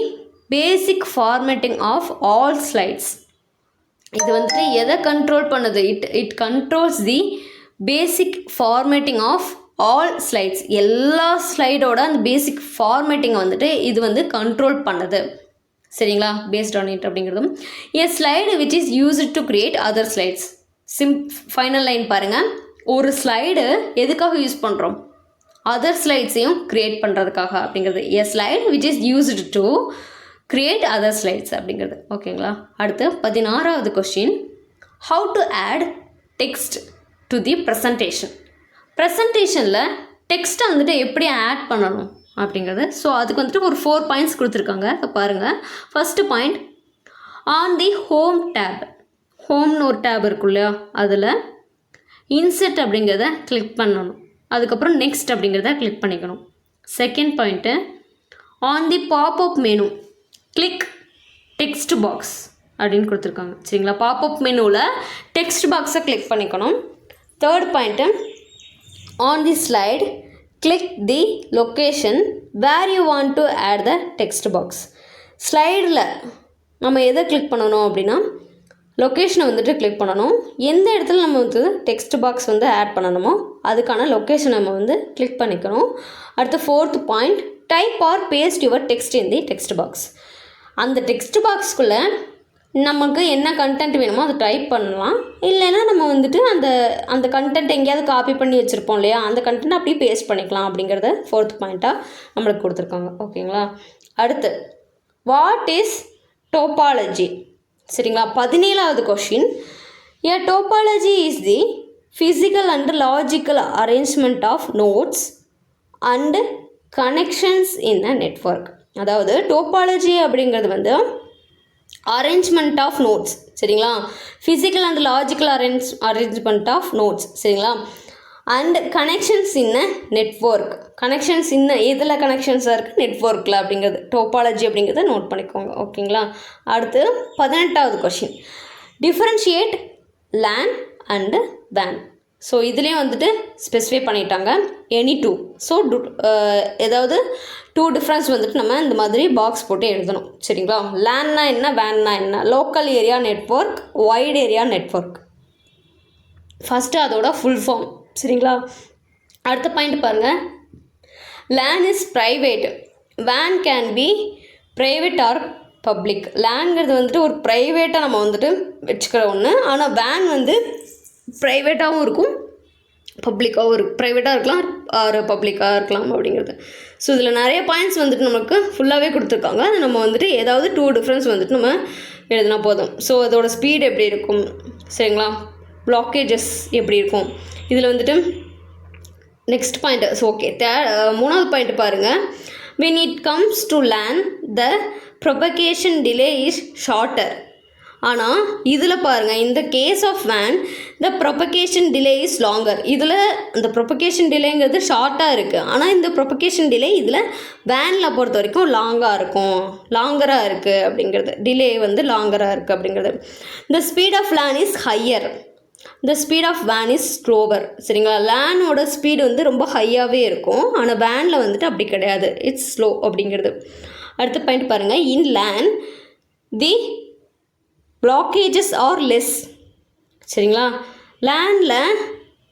basic formatting of all slides. இது வந்துட்டு எதை கண்ட்ரோல் பண்ணுது? It controls the basic formatting of all slides. எல்லா ஸ்லைடோட அந்த பேசிக் ஃபார்மேட்டிங்கை வந்துட்டு இது வந்து கண்ட்ரோல் பண்ணுது. சரிங்களா, பேஸ்ட் ஆன் இட் அப்படிங்கிறதும். எ slide which is used to create other slides. Final line பாருங்கள், ஒரு ஸ்லைடு எதுக்காக யூஸ் பண்ணுறோம்? அதர் ஸ்லைட்ஸையும் க்ரியேட் பண்ணுறதுக்காக அப்படிங்கிறது. A slide which is used to create other slides அப்படிங்கிறது. ஓகேங்களா. அடுத்து 16வது question, how to add text to the presentation. ப்ரெசன்டேஷனில் டெக்ஸ்ட்டை வந்துட்டு எப்படி ஆட் பண்ணணும் அப்படிங்கிறது. ஸோ அதுக்கு வந்துட்டு ஒரு 4 பாயிண்ட்ஸ் கொடுத்துருக்காங்க. பாருங்கள், first point, on the home tab. ஹோம்னு ஒரு டேப் இருக்கும் இல்லையா, அதில் இன்செர்ட் அப்படிங்கிறத கிளிக் பண்ணணும். அதுக்கப்புறம் நெக்ஸ்ட் அப்படிங்கிறத கிளிக் பண்ணிக்கணும். Second point, on the popup menu click text box அப்படின்னு கொடுத்துருக்காங்க. சரிங்களா, பாப்அப் மெனுவில் டெக்ஸ்ட் பாக்ஸை கிளிக் பண்ணிக்கணும். Third point, on the slide click the location where you want to add the text box. ஸ்லைடில் நம்ம எதை கிளிக் பண்ணணும் அப்படின்னா லொக்கேஷனை வந்துட்டு கிளிக் பண்ணணும். எந்த இடத்துல நம்ம வந்து டெக்ஸ்ட் பாக்ஸ் வந்து ஆட் பண்ணணுமோ அதுக்கான லொக்கேஷன் நம்ம வந்து கிளிக் பண்ணிக்கணும். அடுத்து 4th point, type or paste your text in the text box. அந்த டெக்ஸ்ட் பாக்ஸ்க்குள்ளே நமக்கு என்ன கண்டென்ட் வேணுமோ அதை டைப் பண்ணலாம். இல்லைன்னா நம்ம வந்துட்டு அந்த கண்டென்ட் எங்கேயாவது காப்பி பண்ணி வச்சுருப்போம் இல்லையா, அந்த கண்டென்ட் அப்படியே பேஸ்ட் பண்ணிக்கலாம் அப்படிங்கிறத 4th பாயிண்ட்டாக நம்மளுக்கு கொடுத்துருக்காங்க. ஓகேங்களா. அடுத்து, வாட் இஸ் டோபாலஜி? சரிங்களா, 17வது question, a topology is the physical and logical arrangement of nodes and connections in a network. அதாவது டோபாலஜி அப்படிங்கிறது வந்து அரேஞ்ச்மெண்ட் ஆஃப் நோட்ஸ். சரிங்களா, physical and logical arrangement of nodes. சரிங்களா, and connections in a network. Connections எதில் கனெக்ஷன்ஸாக இருக்குது? நெட்வொர்க்கில் அப்படிங்கிறது டோபாலஜி அப்படிங்கிறத நோட் பண்ணிக்கோங்க. ஓகேங்களா. அடுத்து 18வது கொஷின், டிஃபரன்ஷியேட் லேன் அண்டு வேன். ஸோ இதுலேயும் வந்துட்டு ஸ்பெசிஃபை பண்ணிட்டாங்க, எனி டூ. ஸோ ஏதாவது 2 டிஃப்ரென்ஸ் வந்துட்டு நம்ம இந்த மாதிரி பாக்ஸ் போட்டு எழுதணும். சரிங்களா, லேன்னா என்ன, வேன்னா என்ன? Local area network, wide area network. First அதோட ஃபுல் ஃபார்ம். சரிங்களா. அடுத்த பாயிண்ட் பாருங்கள், லேன் இஸ் ப்ரைவேட், வேன் can be private or public. லேன்ங்கிறது வந்துட்டு ஒரு ப்ரைவேட்டாக நம்ம வந்துட்டு வச்சுக்கிற ஒன்று. ஆனால் வேன் வந்து ப்ரைவேட்டாகவும் இருக்கும் பப்ளிக்காக ஒரு ப்ரைவேட்டாக இருக்கலாம் ஒரு பப்ளிக்காக இருக்கலாம் அப்படிங்கிறது. ஸோ இதில் நிறைய பாயிண்ட்ஸ் வந்துட்டு நமக்கு ஃபுல்லாகவே கொடுத்துருக்காங்க. அது நம்ம வந்துட்டு ஏதாவது 2 டிஃப்ரென்ஸ் வந்துட்டு நம்ம எழுதினா போதும். ஸோ அதோட ஸ்பீட் எப்படி இருக்கும், சரிங்களா, பிளாக்கேஜஸ் எப்படி இருக்கும். இதில் வந்துட்டு நெக்ஸ்ட் பாயிண்ட் ஓகே. மூணாவது பாயிண்ட் பாருங்கள். when it comes to land the propagation delay is shorter. ஆனால் இதில் பாருங்கள், இந்த கேஸ் ஆஃப் வேன் the propagation delay is longer. இதில் இந்த ப்ரொபகேஷன் டிலேங்கிறது ஷார்ட்டாக இருக்குது. ஆனால் இந்த ப்ரொபகேஷன் டிலே இதில் வேனில் பொறுத்த வரைக்கும் லாங்கராக இருக்குது அப்படிங்கிறது. டிலே வந்து லாங்கராக இருக்குது அப்படிங்கிறது. The speed of LAN is higher, the speed of வேன் இஸ் ஸ்லோவர். சரிங்களா, லேனோட ஸ்பீடு வந்து ரொம்ப ஹையாகவே இருக்கும். ஆனால் வேனில் வந்துட்டு அப்படி கிடையாது, இட்ஸ் ஸ்லோ அப்படிங்கிறது. அடுத்த பாயிண்ட் பாருங்கள். இன் லேன் தி பிளாக்கேஜஸ் ஆர் லெஸ். சரிங்களா, லேண்டில்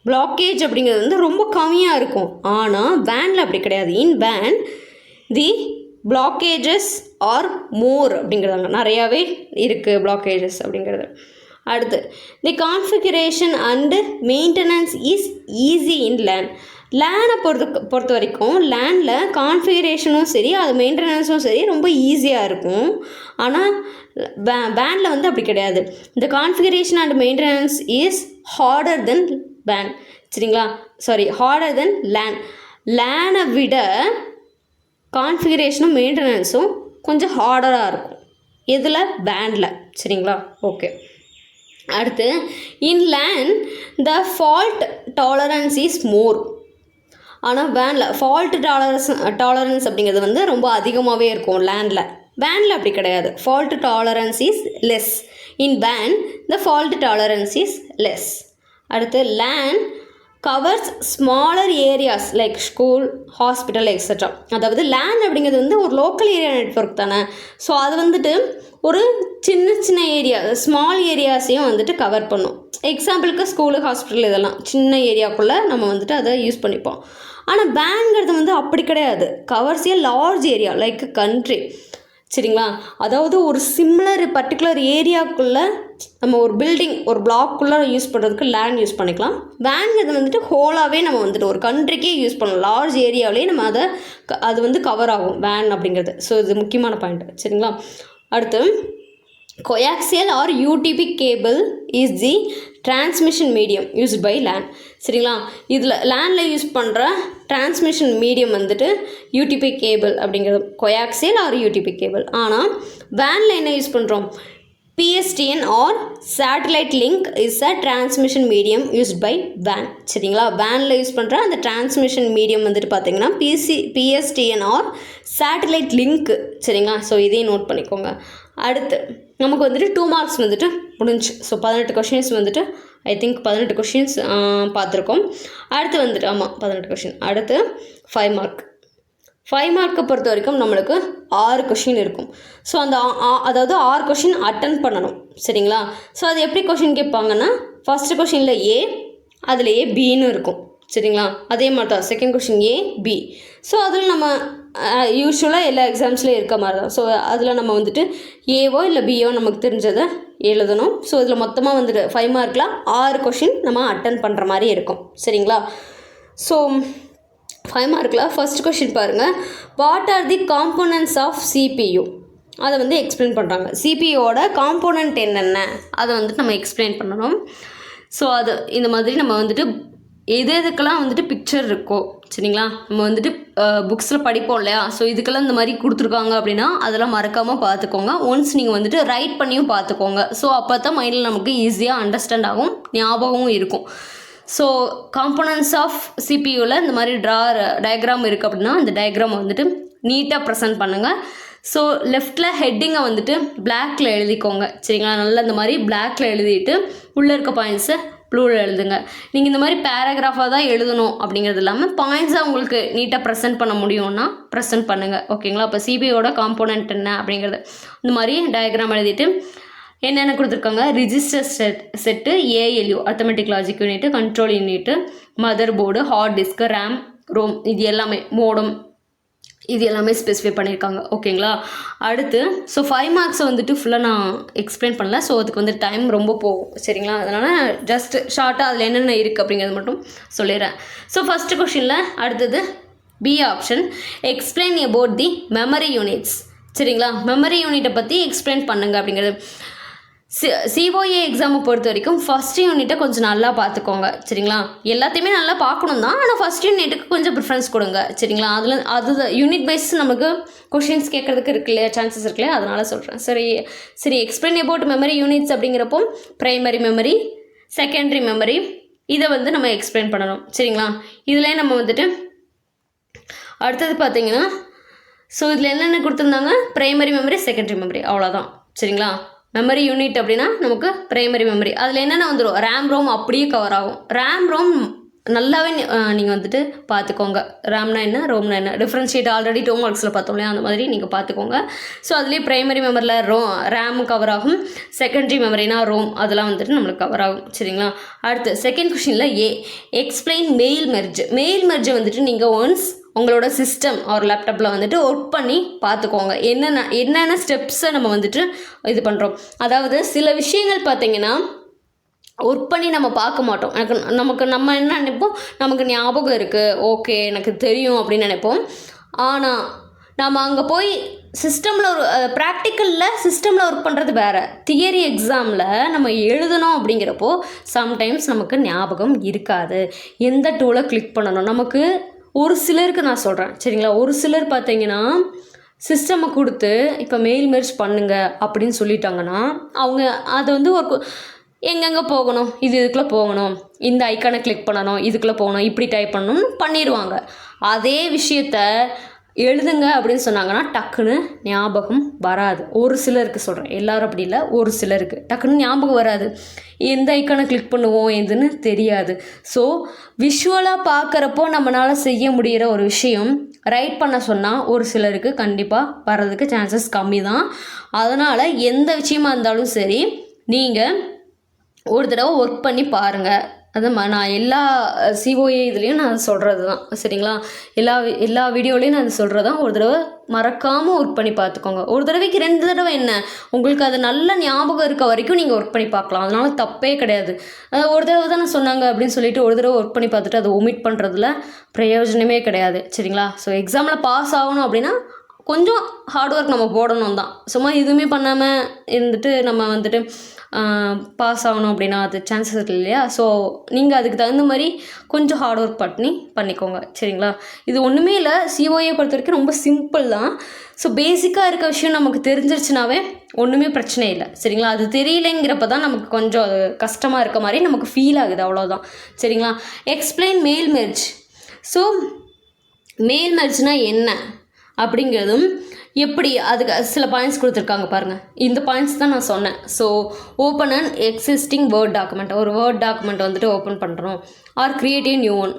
பிளாக்கேஜ் அப்படிங்கிறது வந்து ரொம்ப கம்மியாக இருக்கும். ஆனால் வேனில் அப்படி கிடையாது. இன் வேன் தி பிளாக்கேஜஸ் ஆர் மோர் அப்படிங்கிறாங்க, நிறையாவே இருக்குது பிளாக்கேஜஸ் அப்படிங்கிறது. அடுத்து the configuration and maintenance is easy in LAN. லேனை பொறுத்த வரைக்கும் லேண்டில் கான்ஃபிகரேஷனும் சரி அது மெயின்டெனன்ஸும் சரி ரொம்ப ஈஸியாக இருக்கும். ஆனால் வேனில் வந்து அப்படி கிடையாது. இந்த configuration and maintenance is harder then van. சரிங்களா, ஹார்டர் தென் லேன். லேனை விட கான்ஃபிகரேஷனும் மெயின்டெனன்ஸும் கொஞ்சம் ஹார்டராக இருக்கும். எதில்? வேனில். சரிங்களா, ஓகே. அடுத்து in LAN the fault tolerance is more. ஆனால் வேனில் ஃபால்ட் டாலரன்ஸ் அப்படிங்கிறது வந்து ரொம்ப அதிகமாகவே இருக்கும் லேண்டில். வேனில் அப்படி கிடையாது. Fault tolerance is less. In வேன் the fault tolerance is less. அடுத்து LAN covers smaller areas like school, hospital extra. அதாவது லேன் அப்படிங்கிறது வந்து ஒரு லோக்கல் ஏரியா நெட்வொர்க் தானே. ஸோ அது வந்துட்டு ஒரு சின்ன ஏரியா, ஸ்மால் ஏரியாஸையும் வந்துட்டு கவர் பண்ணும். எக்ஸாம்பிளுக்கு ஸ்கூலு, ஹாஸ்பிட்டல் இதெல்லாம் சின்ன ஏரியாக்குள்ளே நம்ம வந்துட்டு அதை யூஸ் பண்ணிப்போம். ஆனால் வேன்ங்கிறது வந்து அப்படி கிடையாது. கவர்ஸ் ஏ லார்ஜ் ஏரியா லைக் கண்ட்ரி. சரிங்களா, அதாவது ஒரு சிமிலர் பர்டிகுலர் ஏரியாவுக்குள்ளே நம்ம ஒரு பில்டிங், ஒரு பிளாக்குள்ளே யூஸ் பண்ணுறதுக்கு லேண்ட் யூஸ் பண்ணிக்கலாம். வேன்ங்கிறது வந்துட்டு ஹோலாகவே நம்ம வந்துட்டு ஒரு கண்ட்ரிக்கே யூஸ் பண்ணலாம். லார்ஜ் ஏரியாவிலே நம்ம அது வந்து கவர் ஆகும் வேன் அப்படிங்கிறது. ஸோ இது முக்கியமான பாயிண்ட். சரிங்களா, அடுத்து coaxial or UTP cable is the transmission medium used by LAN. சரிங்களா, இதில் லேனில் யூஸ் பண்ணுற டிரான்ஸ்மிஷன் மீடியம் வந்துட்டு யூடிபி கேபிள் அப்படிங்கிறது, coaxial or UTP கேபிள். ஆனால் வேனில் என்ன யூஸ் பண்ணுறோம்? PSTN or satellite link is a transmission medium used by WAN. சரிங்களா, வேனில் யூஸ் பண்ணுற அந்த டிரான்ஸ்மிஷன் மீடியம் வந்துட்டு பார்த்தீங்கன்னா PSTN or satellite link. சரிங்களா, ஸோ இதையும் நோட் பண்ணிக்கோங்க. அடுத்து நமக்கு வந்துட்டு 2 மார்க்ஸ் வந்துட்டு முடிஞ்சு. ஸோ 18 கொஷின்ஸ் வந்துட்டு ஐ திங்க் 18 கொஷின்ஸ் பார்த்துருக்கோம். அடுத்து வந்துட்டு 18 கொஷின். அடுத்து 5 மார்க். 5 மார்க்கை பொறுத்த வரைக்கும் நம்மளுக்கு 6 கொஷின் இருக்கும். ஸோ அதாவது 6 கொஷின் அட்டன் பண்ணணும். சரிங்களா, ஸோ அது எப்படி கொஷின் கேட்பாங்கன்னா, ஃபஸ்ட்டு கொஷினில் ஏ, அதில் பின்னு இருக்கும். சரிங்களா, அதே மாதிரி தான் செகண்ட் கொஷின் ஏ, பி. ஸோ அதில் நம்ம யூஸ்வலாக எல்லா எக்ஸாம்ஸ்லேயும் இருக்க மாதிரி தான். ஸோ அதில் நம்ம வந்துட்டு ஏவோ இல்லை பியோ நமக்கு தெரிஞ்சதை எழுதணும். ஸோ இதில் மொத்தமாக வந்துட்டு 5 மார்க்கில் 6 கொஷின் நம்ம அட்டன் பண்ணுற மாதிரி இருக்கும். சரிங்களா, ஸோ 5 மார்க்கில் ஃபர்ஸ்ட் கொஷின் பாருங்கள். What are the components of CPU? அதை வந்து எக்ஸ்பிளைன் பண்ணுறாங்க. சிபியோட காம்போனன்ட் என்னென்ன அதை வந்துட்டு நம்ம எக்ஸ்பிளைன் பண்ணணும். ஸோ அது இந்த மாதிரி நம்ம வந்துட்டு எதுக்கெல்லாம் வந்துட்டு பிக்சர் இருக்கோ, சரிங்களா, நம்ம வந்துட்டு புக்ஸில் படிப்போம் இல்லையா. ஸோ இதுக்கெல்லாம் இந்த மாதிரி கொடுத்துருக்காங்க அப்படின்னா அதெல்லாம் மறக்காமல் பார்த்துக்கோங்க. ஒன்ஸ் நீங்கள் வந்துட்டு ரைட் பண்ணியும் பார்த்துக்கோங்க. ஸோ அப்போ தான் மைண்டில் நமக்கு ஈஸியாக அண்டர்ஸ்டாண்ட் ஆகும், ஞாபகமும் இருக்கும். ஸோ காம்போனன்ட்ஸ் ஆஃப் சிபியூவில் இந்த மாதிரி டயக்ராம் இருக்குது அப்படின்னா அந்த டயக்ராம் வந்துட்டு நீட்டாக ப்ரெசென்ட் பண்ணுங்கள். ஸோ லெஃப்டில் ஹெட்டிங்கை வந்துட்டு பிளாக்கில் எழுதிக்கோங்க. சரிங்களா, நல்லா இந்த மாதிரி பிளாக்கில் எழுதிட்டு உள்ளே இருக்க பாயிண்ட்ஸை ப்ளூவில் எழுதுங்க. நீங்கள் இந்த மாதிரி பேராகிராஃபாக தான் எழுதணும் அப்படிங்கிறது இல்லாமல் பாயிண்ட்ஸாக உங்களுக்கு நீட்டாக ப்ரெசென்ட் பண்ண முடியும்னா ப்ரெசென்ட் பண்ணுங்கள். ஓகேங்களா, இப்போ சிபியோட காம்போனன்ட் என்ன அப்படிங்கிறது இந்த மாதிரி டயக்ராம் எழுதிட்டு என்னென்ன கொடுத்துருக்காங்க, register set, ALU arithmetic logic unit, control unit, motherboard, hard disk, RAM, ROM, இது எல்லாமே மோடம், இது எல்லாமே ஸ்பெசிஃபை பண்ணியிருக்காங்க. ஓகேங்களா? அடுத்து ஸோ 5 மார்க்ஸை வந்துட்டு ஃபுல்லாக நான் எக்ஸ்பிளைன் பண்ணல. ஸோ அதுக்கு வந்து டைம் ரொம்ப போகும். சரிங்களா? அதனால் ஜஸ்ட் ஷார்ட்டாக அதில் என்னென்ன இருக்குது அப்படிங்கிறது மட்டும் சொல்லிடுறேன். ஸோ ஃபஸ்ட்டு கொஷினில் அடுத்தது B option, explain about the memory units. சரிங்களா? மெமரி யூனிட்டை பற்றி எக்ஸ்பிளைன் பண்ணுங்க அப்படிங்கிறது. சிஓஏ எக்ஸாமை பொறுத்த வரைக்கும் ஃபஸ்ட் யூனிட்டை கொஞ்சம் நல்லா பார்த்துக்கோங்க. சரிங்களா? எல்லாத்தையுமே நல்லா பார்க்கணும் தான், ஆனால் ஃபஸ்ட் யூனிட்டுக்கு கொஞ்சம் ப்ரிஃபரன்ஸ் கொடுங்க. சரிங்களா? அது யூனிட் வைஸ் நமக்கு கொஷின்ஸ் கேட்குறதுக்கு இருக்கு இல்லையா, சான்சஸ் இருக்கு இல்லையா, அதனால் சொல்கிறேன். சரி எக்ஸ்பிளைன் அபவுட் மெமரி யூனிட்ஸ் அப்படிங்கிறப்போ ப்ரைமரி மெமரி, செகண்டரி மெமரி, இதை வந்து நம்ம எக்ஸ்பிளைன் பண்ணணும். சரிங்களா? இதில் நம்ம வந்துட்டு அடுத்தது பார்த்தீங்கன்னா ஸோ இதில் என்னென்ன கொடுத்துருந்தாங்க, ப்ரைமரி மெமரி, செகண்டரி மெமரி, அவ்வளோதான். சரிங்களா? மெமரி யூனிட் அப்படின்னா நமக்கு ப்ரைமரி மெமரி, அதில் என்னென்ன வந்துடும், ரேம் ரோம் அப்படியே கவர் ஆகும். ரேம் ரோம் நல்லாவே நீங்கள் வந்துட்டு பார்த்துக்கோங்க. ரேம்னா என்ன, ரோம்னா என்ன, டிஃப்ரென்ஷியேட் ஆல்ரெடி 2 மார்க்ஸில் பார்த்தோம் இல்லையா, அந்த மாதிரி நீங்கள் பார்த்துக்கோங்க. ஸோ அதுலேயே ப்ரைமரி மெமரியில் ரேம் கவர் ஆகும், செகண்டரி மெமரினா ரோம், அதெல்லாம் வந்துட்டு நம்மளுக்கு கவர் ஆகும். சரிங்களா? அடுத்து செகண்ட் கொஷினில் எக்ஸ்பிளைன் மெயில் மெர்ஜ் வந்துட்டு நீங்கள் ஒன்ஸ் உங்களோட சிஸ்டம் ஒரு லேப்டாப்பில் வந்துட்டு ஒர்க் பண்ணி பார்த்துக்கோங்க. என்னென்ன ஸ்டெப்ஸை நம்ம வந்துட்டு இது பண்ணுறோம். அதாவது சில விஷயங்கள் பார்த்திங்கன்னா ஒர்க் பண்ணி நம்ம பார்க்க மாட்டோம். நம்ம என்ன நினைப்போம், நமக்கு ஞாபகம் இருக்குது, ஓகே எனக்கு தெரியும் அப்படின்னு நினைப்போம். ஆனால் நம்ம அங்கே போய் சிஸ்டமில் ப்ராக்டிக்கலில் சிஸ்டமில் ஒர்க் பண்ணுறது வேறு, தியரி எக்ஸாமில் நம்ம எழுதணும் அப்படிங்கிறப்போ சம்டைம்ஸ் நமக்கு ஞாபகம் இருக்காது. எந்த டூலை கிளிக் பண்ணணும், நமக்கு ஒரு சிலருக்கு நான் சொல்கிறேன். சரிங்களா? ஒரு சிலர் பார்த்தீங்கன்னா சிஸ்டமை கொடுத்து இப்போ மெயில் மெர்ஜ் பண்ணுங்க அப்படின்னு சொல்லிட்டாங்கன்னா அவங்க அதை வந்து ஒரு எங்கெங்கே போகணும், இதுக்குள்ளே போகணும், இந்த ஐக்கானை கிளிக் பண்ணணும், இதுக்குள்ளே போகணும், இப்படி டைப் பண்ணணும்னு பண்ணிடுவாங்க. அதே விஷயத்த எழுதுங்க அப்படின்னு சொன்னாங்கன்னா டக்குன்னு ஞாபகம் வராது. ஒரு சிலருக்கு சொல்கிறேன், எல்லோரும் அப்படி இல்லை, ஒரு சிலருக்கு டக்குன்னு ஞாபகம் வராது, எந்த ஐக்கானை கிளிக் பண்ணுவோம் எதுன்னு தெரியாது. ஸோ விஷுவலாக பார்க்குறப்போ நம்மளால் செய்ய முடிகிற ஒரு விஷயம் ரைட் பண்ண சொன்னால் ஒரு சிலருக்கு கண்டிப்பாக வர்றதுக்கு சான்சஸ் கம்மி தான். அதனால் எந்த விஷயமா இருந்தாலும் சரி நீங்கள் ஒரு தடவை ஒர்க் பண்ணி பாருங்கள். அதான் நான் எல்லா சிஓஏ இதுலேயும் நான் சொல்கிறது தான். சரிங்களா? எல்லா வீடியோலையும் நான் சொல்கிறது தான். ஒரு தடவை மறக்காமல் ஒர்க் பண்ணி பார்த்துக்கோங்க. ஒரு தடவைக்கு 2 தடவை என்ன, உங்களுக்கு அது நல்ல ஞாபகம் இருக்க வரைக்கும் நீங்கள் ஒர்க் பண்ணி பார்க்கலாம். அதனால தப்பே கிடையாது. ஒரு தடவை தானே சொன்னாங்க அப்படின்னு சொல்லிட்டு ஒரு தடவை ஒர்க் பண்ணி பார்த்துட்டு அதை ஒமிட் பண்ணுறதுல பிரயோஜனமே கிடையாது. சரிங்களா? ஸோ எக்ஸாமில் பாஸ் ஆகணும் அப்படின்னா கொஞ்சம் ஹார்ட் ஒர்க் நம்ம போடணும் தான். சும்மா எதுவுமே பண்ணாமல் இருந்துட்டு நம்ம வந்துட்டு பாஸ் ஆகணும் அப்படின்னா அது சான்சஸ் இருக்கு இல்லையா. ஸோ நீங்கள் அதுக்கு தகுந்த மாதிரி கொஞ்சம் ஹார்ட் ஒர்க் பண்ணிக்கோங்க. சரிங்களா? இது ஒன்றுமே இல்லை, சிஓஏ பொறுத்த வரைக்கும் ரொம்ப சிம்பிள் தான். ஸோ பேசிக்காக இருக்க விஷயம் நமக்கு தெரிஞ்சிருச்சுனாவே ஒன்றுமே பிரச்சனை இல்லை. சரிங்களா? அது தெரியலைங்கிறப்ப தான் நமக்கு கொஞ்சம் அது கஷ்டமாக இருக்க மாதிரி நமக்கு ஃபீல் ஆகுது, அவ்வளோதான். சரிங்களா? Explain mail merge. So mail மெர்ஜ்னால் என்ன அப்படிங்கிறதும் எப்படி, அதுக்கு சில பாயிண்ட்ஸ் கொடுத்துருக்காங்க பாருங்கள். இந்த பாயிண்ட்ஸ் தான் நான் சொன்னேன். So open and existing Word document, ஒரு வேர்ட் டாக்குமெண்ட் வந்துட்டு ஓப்பன் பண்ணுறோம். Or create a new one,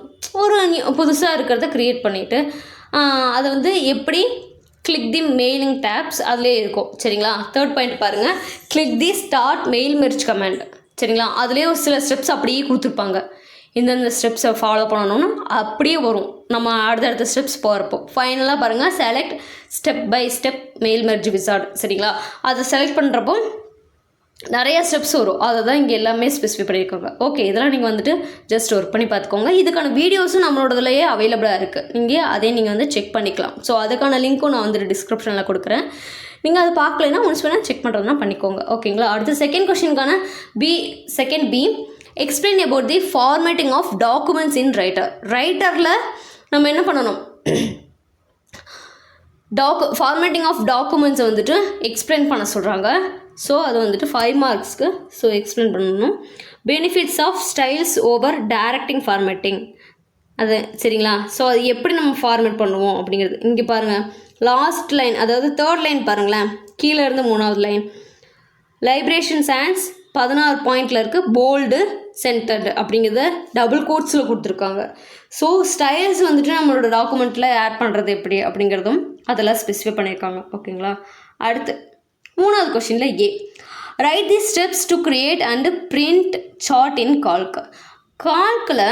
ஒரு புதுசாக இருக்கிறத க்ரியேட் பண்ணிவிட்டு அதை வந்து எப்படி கிளிக் தி மெயிலிங் டேப்ஸ் அதிலே இருக்கும். சரிங்களா? தேர்ட் பாயிண்ட் பாருங்கள், click the start mail merge comment. சரிங்களா? அதிலே ஒரு சில ஸ்டெப்ஸ் அப்படியே கொடுத்துருப்பாங்க, இந்தந்த ஸ்டெப்ஸை ஃபாலோ பண்ணணும்னு அப்படியே வரும். நம்ம அடுத்தடுத்த ஸ்டெப்ஸ் போகிறப்போ ஃபைனலாக பாருங்கள், select step by step mail merge wizard. சரிங்களா? அதை செலக்ட் பண்ணுறப்போ நிறைய ஸ்டெப்ஸ் வரும், அதை தான் இங்கே எல்லாமே ஸ்பெசிஃபை பண்ணியிருக்காங்க. ஓகே, இதெல்லாம் நீங்கள் வந்துட்டு ஜஸ்ட் ஒர்க் பண்ணி பார்த்துக்கோங்க. இதுக்கான வீடியோஸும் நம்மளோடதுலையே அவைலபிளாக இருக்குது, நீங்கள் வந்து செக் பண்ணிக்கலாம். ஸோ அதுக்கான லிங்க்கும் நான் வந்துட்டு டிஸ்கிரிப்ஷனில் கொடுக்குறேன். நீங்கள் அதை பார்க்கலைன்னா ஒன்ஸ் வேணால் செக் பண்ணுறதுனா பண்ணிக்கோங்க. ஓகேங்களா? அடுத்து செகண்ட் கொஸ்டினுக்கான second B explain about the formatting of documents in ரைட்டரில் நம்ம என்ன பண்ணணும், ஃபார்மேட்டிங் ஆஃப் டாக்குமெண்ட்ஸை வந்துட்டு எக்ஸ்பிளைன் பண்ண சொல்கிறாங்க. ஸோ அது வந்துட்டு 5 மார்க்ஸ்க்கு. ஸோ எக்ஸ்பிளைன் பண்ணணும். Benefits of styles over directing formatting, அது சரிங்களா? ஸோ அது எப்படி நம்ம ஃபார்மேட் பண்ணுவோம் அப்படிங்கிறது இங்கே பாருங்கள். லாஸ்ட் லைன், அதாவது 3rd லைன் பாருங்களேன், கீழே இருந்து 3வது லைன், லைப்ரேஷன் சான்ஸ் 16 பாயிண்டில் இருக்குது, போல்டு சென்டர்டு அப்படிங்கிறத டபுள் கோட்ஸில் கொடுத்துருக்காங்க. ஸோ ஸ்டைல்ஸ் வந்துட்டு நம்மளோட டாக்குமெண்ட்டில் ஆட் பண்ணுறது எப்படி அப்படிங்கிறதும் அதெல்லாம் ஸ்பெசிஃபை பண்ணியிருக்காங்க. ஓகேங்களா? அடுத்து 3வது கொஷினில் write the steps to create and print chart in கால்கில்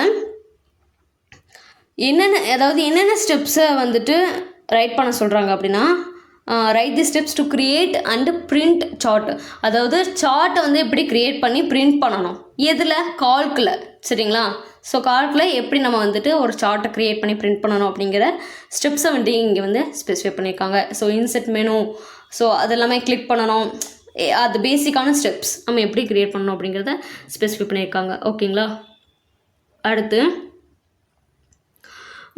என்னென்ன ஸ்டெப்ஸை வந்துட்டு ரைட் பண்ண சொல்கிறாங்க அப்படின்னா write the steps to create and print chart. அதாவது சார்ட்டை வந்து எப்படி க்ரியேட் பண்ணி பிரிண்ட் பண்ணணும், எதில், கால்கில். சரிங்களா? ஸோ கால்கில் எப்படி நம்ம வந்துட்டு ஒரு சார்ட்டை க்ரியேட் பண்ணி பிரிண்ட் பண்ணணும் அப்படிங்கிற ஸ்டெப்ஸை வந்து இங்கே வந்து ஸ்பெசிஃபை பண்ணியிருக்காங்க. ஸோ இன்செர்ட் மெனு, ஸோ அதெல்லாமே கிளிக் பண்ணணும், அது பேசிக்கான ஸ்டெப்ஸ் நம்ம எப்படி க்ரியேட் பண்ணணும் அப்படிங்கிறத ஸ்பெசிஃபை பண்ணியிருக்காங்க. ஓகேங்களா? அடுத்து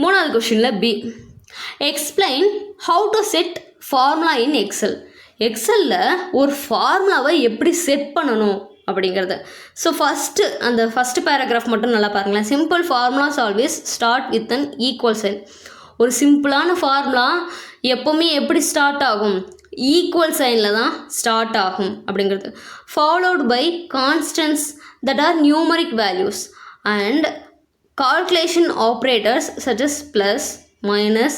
3வது கொஷினில் B, explain how to set formula in Excel. எக்ஸலில் ஒரு ஃபார்முலாவை எப்படி செட் பண்ணணும் அப்படிங்கிறது. ஸோ அந்த ஃபஸ்ட்டு பேராகிராஃப் மட்டும் நல்லா பாருங்களேன். Simple formulas always start with an equal sign. ஒரு சிம்பிளான ஃபார்முலா எப்போவுமே எப்படி ஸ்டார்ட் ஆகும், ஈக்குவல் சைனில் தான் ஸ்டார்ட் ஆகும் அப்படிங்கிறது. Followed by constants that are numeric values and calculation operators such as plus, minus,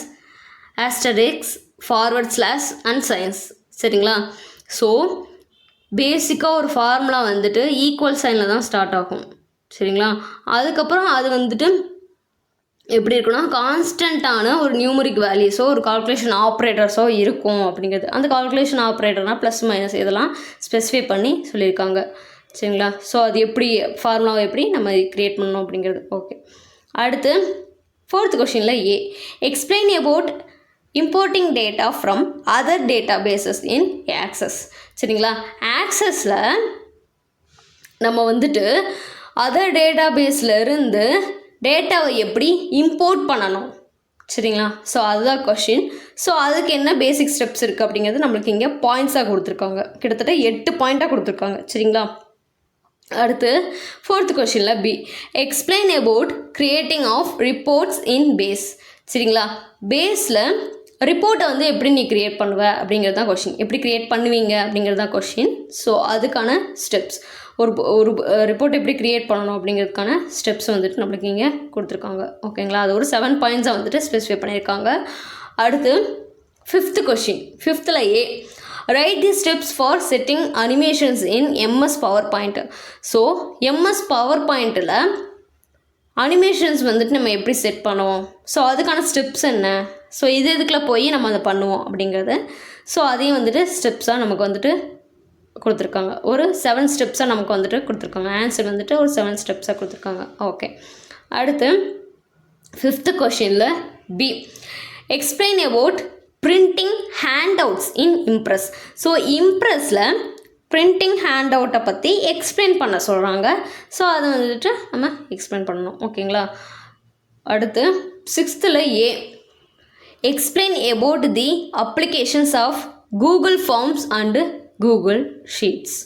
asterisk, forward slash and signs. சரிங்களா? ஸோ பேசிக்காக ஒரு ஃபார்முலா வந்துட்டு ஈக்குவல் சைனில் தான் ஸ்டார்ட் ஆகும். சரிங்களா? அதுக்கப்புறம் அது வந்துட்டு எப்படி இருக்குன்னா கான்ஸ்டண்ட்டான ஒரு நியூமரிக் வேல்யூஸோ ஒரு கால்குலேஷன் ஆப்ரேட்டர்ஸோ இருக்கும் அப்படிங்கிறது. அந்த கால்குலேஷன் ஆப்ரேட்டர்னால் ப்ளஸ் மைனஸ் இதெல்லாம் ஸ்பெசிஃபை பண்ணி சொல்லியிருக்காங்க. சரிங்களா? ஸோ அது எப்படி ஃபார்முலாவை எப்படி நம்ம க்ரியேட் பண்ணணும் அப்படிங்கிறது. ஓகே. அடுத்து 4th கொஷினில் A, explain about importing data from other database in access. சரிங்களா? ஆக்சஸில் நம்ம வந்துட்டு அதர் டேட்டா பேஸில் இருந்து டேட்டாவை எப்படி இம்போர்ட் பண்ணணும். சரிங்களா? ஸோ அதுதான் கொஷின். ஸோ அதுக்கு என்ன பேசிக் ஸ்டெப்ஸ் இருக்குது அப்படிங்கிறது நம்மளுக்கு இங்கே பாயிண்ட்ஸாக கொடுத்துருக்காங்க. கிட்டத்தட்ட 8 பாயிண்ட்டாக கொடுத்துருக்காங்க. சரிங்களா? அடுத்து 4th கொஷினில் B, explain about creating of reports in base. சரிங்களா? பேஸில் ரிப்போர்ட்டை வந்து எப்படி நீ க்ரியேட் பண்ணுவ அப்படிங்கிறது தான் கொஷின். எப்படி க்ரியேட் பண்ணுவீங்க அப்படிங்கிறது தான் கொஷின். ஸோ அதுக்கான ஸ்டெப்ஸ், ஒரு ரிப்போர்ட் எப்படி க்ரியேட் பண்ணணும் அப்படிங்கிறதுக்கான ஸ்டெப்ஸ் வந்துட்டு நம்மளுக்கு இங்கே கொடுத்துருக்காங்க. ஓகேங்களா? அது ஒரு 7 பாயிண்ட்ஸாக வந்துட்டு ஸ்பெசிஃபை பண்ணியிருக்காங்க. அடுத்து 5th question, 5th A, right the steps for setting animations in MS power point. So MS power பாயிண்ட்டில் அனிமேஷன்ஸ் வந்துட்டு நம்ம எப்படி செட் பண்ணுவோம், ஸோ அதுக்கான ஸ்டெப்ஸ் என்ன, ஸோ இதுக்குள்ளே போய் நம்ம அதை பண்ணுவோம் அப்படிங்கிறது. ஸோ அதையும் வந்துட்டு ஸ்டெப்ஸாக நமக்கு வந்துட்டு கொடுத்துருக்காங்க. ஒரு 7 ஸ்டெப்ஸாக நமக்கு வந்துட்டு கொடுத்துருக்காங்க. ஆன்சர் வந்துட்டு ஒரு 7 ஸ்டெப்ஸாக கொடுத்துருக்காங்க. ஓகே. அடுத்து 5th கொஷினில் B, explain about printing handouts in Impress. So இம்ப்ரெஸில் பிரிண்டிங் ஹேண்ட் அவுட்டை பற்றி எக்ஸ்பிளைன் பண்ண சொல்கிறாங்க. ஸோ அதை வந்துட்டு நம்ம எக்ஸ்பிளைன் பண்ணணும். ஓகேங்களா? அடுத்து 6th A, explain about the applications of Google Forms and Google Sheets.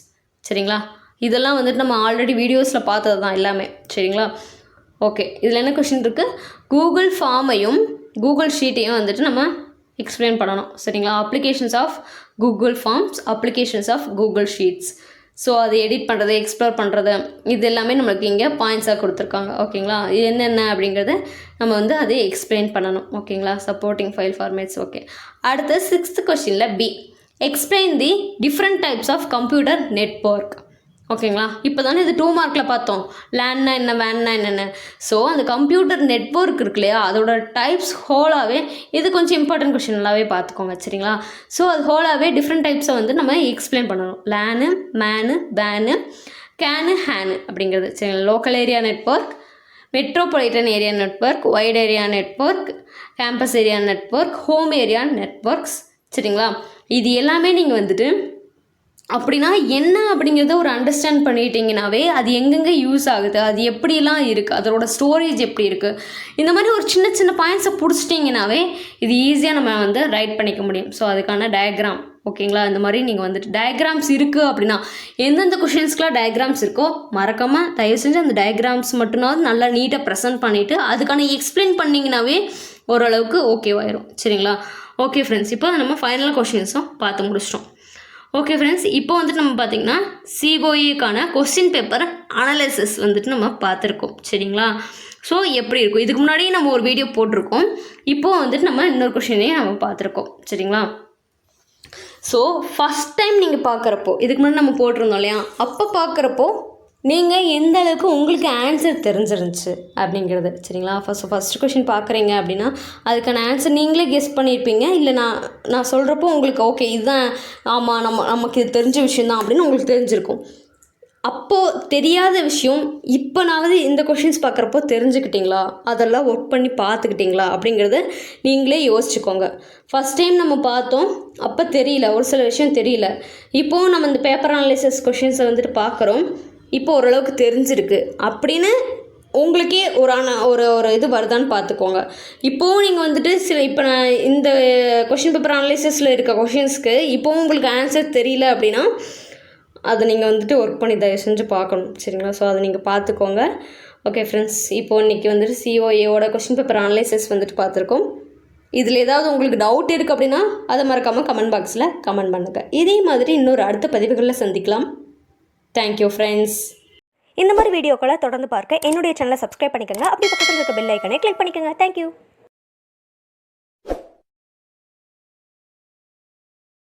சரிங்களா? இதெல்லாம் வந்துட்டு நம்ம ஆல்ரெடி வீடியோஸில் பார்த்தது தான் எல்லாமே. சரிங்களா? ஓகே. இதில் என்ன கொஷின் இருக்குது, கூகுள் ஃபார்மையும் கூகுள் ஷீட்டையும் வந்துட்டு நம்ம எக்ஸ்பிளைன் பண்ணணும். சரிங்களா? Applications of Google Forms, applications of Google Sheets. So அதை எடிட் பண்ணுறது, எக்ஸ்ப்ளோர் பண்ணுறது, இது எல்லாமே நம்மளுக்கு இங்கே பாயிண்ட்ஸாக கொடுத்துருக்காங்க. ஓகேங்களா? இது என்னென்ன அப்படிங்கிறத நம்ம வந்து அதை எக்ஸ்பிளைன் பண்ணணும். ஓகேங்களா? Supporting file formats. ஓகே. அடுத்து 6th கொஷினில் B, explain the different types of computer network. ஓகேங்களா? இப்போ தானே இது 2 மார்க்கில் பார்த்தோம், லேன்னா என்ன, வேன்னா என்னென்ன. ஸோ அந்த கம்ப்யூட்டர் நெட்வொர்க் இருக்கு இல்லையா, அதோட டைப்ஸ் ஹோலாகவே, இது கொஞ்சம் இம்பார்ட்டன்ட் கொஷின் நல்லாவே பார்த்துக்கோங்க. சரிங்களா? ஸோ அது ஹோலாகவே டிஃப்ரெண்ட் டைப்ஸை வந்து நம்ம எக்ஸ்பிளைன் பண்ணணும். லேனு, மேனு, பேனு, கேனு, ஹேனு அப்படிங்கிறது. சரிங்களா? Local area network, metropolitan area network, wide area network, campus area network, home area networks. சரிங்களா? இது எல்லாமே நீங்கள் வந்துட்டு அப்படின்னா என்ன அப்படிங்கிறத ஒரு அண்டர்ஸ்டாண்ட் பண்ணிட்டீங்கன்னாவே அது எங்கெங்கே யூஸ் ஆகுது, அது எப்படிலாம் இருக்குது, அதோட ஸ்டோரேஜ் எப்படி இருக்குது, இந்த மாதிரி ஒரு சின்ன சின்ன பாயிண்ட்ஸை பிடிச்சிட்டிங்கனாவே இது ஈஸியாக நம்ம வந்து ரைட் பண்ணிக்க முடியும். ஸோ அதுக்கான டயக்ராம். ஓகேங்களா? இந்த மாதிரி நீங்கள் வந்துட்டு டயக்ராம்ஸ் இருக்குது அப்படின்னா எந்தெந்த கொஷின்ஸ்க்குலாம் டயக்ராம்ஸ் இருக்கோ மறக்காமல் தயவு செஞ்சு அந்த டயக்ராம்ஸ் மட்டும்னாவது நல்லா நீட்டாக ப்ரெசென்ட் பண்ணிவிட்டு அதுக்கான எக்ஸ்பிளைன் பண்ணிங்கனாவே ஓரளவுக்கு ஓகேவாயிரும். சரிங்களா? ஓகே ஃப்ரெண்ட்ஸ், இப்போ நம்ம ஃபைனல் கொஷின்ஸும் பார்த்து முடிச்சிட்டோம். ஓகே ஃப்ரெண்ட்ஸ், இப்போ வந்துட்டு நம்ம பார்த்திங்கன்னா சிஓஏக்கான கொஸ்டின் பேப்பர் அனலைசிஸ் வந்துட்டு நம்ம பார்த்துருக்கோம். சரிங்களா? ஸோ எப்படி இருக்கும், இதுக்கு முன்னாடியே நம்ம ஒரு வீடியோ போட்டிருக்கோம். இப்போது வந்துட்டு நம்ம இன்னொரு கொஷினையும் நம்ம பார்த்துருக்கோம். சரிங்களா? ஸோ ஃபஸ்ட் டைம் நீங்கள் பார்க்குறப்போ, இதுக்கு முன்னாடி நம்ம போட்டிருந்தோம் இல்லையா, அப்போ பார்க்குறப்போ நீங்கள் எந்த அளவுக்கு உங்களுக்கு ஆன்சர் தெரிஞ்சிருந்துச்சு அப்படிங்கிறது சரிங்களா. ஃபஸ்ட்டு கொஷின் பார்க்குறீங்க அப்படின்னா அதுக்கான ஆன்சர் நீங்களே கெஸ் பண்ணியிருப்பீங்க. இல்லை நான் சொல்கிறப்போ உங்களுக்கு ஓகே இதுதான், ஆமாம் நமக்கு இது தெரிஞ்ச விஷயந்தான் அப்படின்னு உங்களுக்கு தெரிஞ்சிருக்கும். அப்போது தெரியாத விஷயம் இப்போனாவது இந்த கொஷின்ஸ் பார்க்குறப்போ தெரிஞ்சுக்கிட்டிங்களா, அதெல்லாம் ஒர்க் பண்ணி பார்த்துக்கிட்டிங்களா அப்படிங்கிறத நீங்களே யோசிச்சுக்கோங்க. ஃபஸ்ட் டைம் நம்ம பார்த்தோம், அப்போ தெரியல, ஒரு சில விஷயம் தெரியல. இப்போது நம்ம இந்த பேப்பர் அனலைசிஸ் கொஷின்ஸை வந்துட்டு பார்க்குறோம், இப்போ ஓரளவுக்கு தெரிஞ்சிருக்கு அப்படின்னு உங்களுக்கே ஒரு இது வருதான்னு பார்த்துக்கோங்க. இப்போவும் நீங்கள் வந்துட்டு இப்போ நான் இந்த கொஷின் பேப்பர் அனலைசிஸில் இருக்க கொஷின்ஸ்க்கு இப்போவும் உங்களுக்கு ஆன்சர் தெரியல அப்படின்னா அதை நீங்கள் வந்துட்டு ஒர்க் பண்ணி தயவு செஞ்சு பார்க்கணும் சரிங்களா. ஸோ அதை நீங்கள் பார்த்துக்கோங்க. ஓகே ஃப்ரெண்ட்ஸ், இப்போது இன்றைக்கி வந்துட்டு சிஓஏவோட கொஷின் பேப்பர் அனலைசிஸ் வந்துட்டு பார்த்துருக்கோம். இதில் ஏதாவது உங்களுக்கு டவுட் இருக்குது அப்படின்னா அதை மறக்காமல் கமெண்ட் பாக்ஸில் கமெண்ட் பண்ணுங்கள். இதே மாதிரி இன்னொரு அடுத்த பதிவுகளில் சந்திக்கலாம். Thank you friends. இந்த மாதிரி வீடியோக்களை தொடர்ந்து பார்க்க என்னுடைய சேனலை சப்ஸ்கிரைப் பண்ணிக்கோங்க. அப்படி பக்கத்தில் இருக்க பெல் ஐக்கனை கிளிக் பண்ணிக்கோங்க. தேங்க்யூ.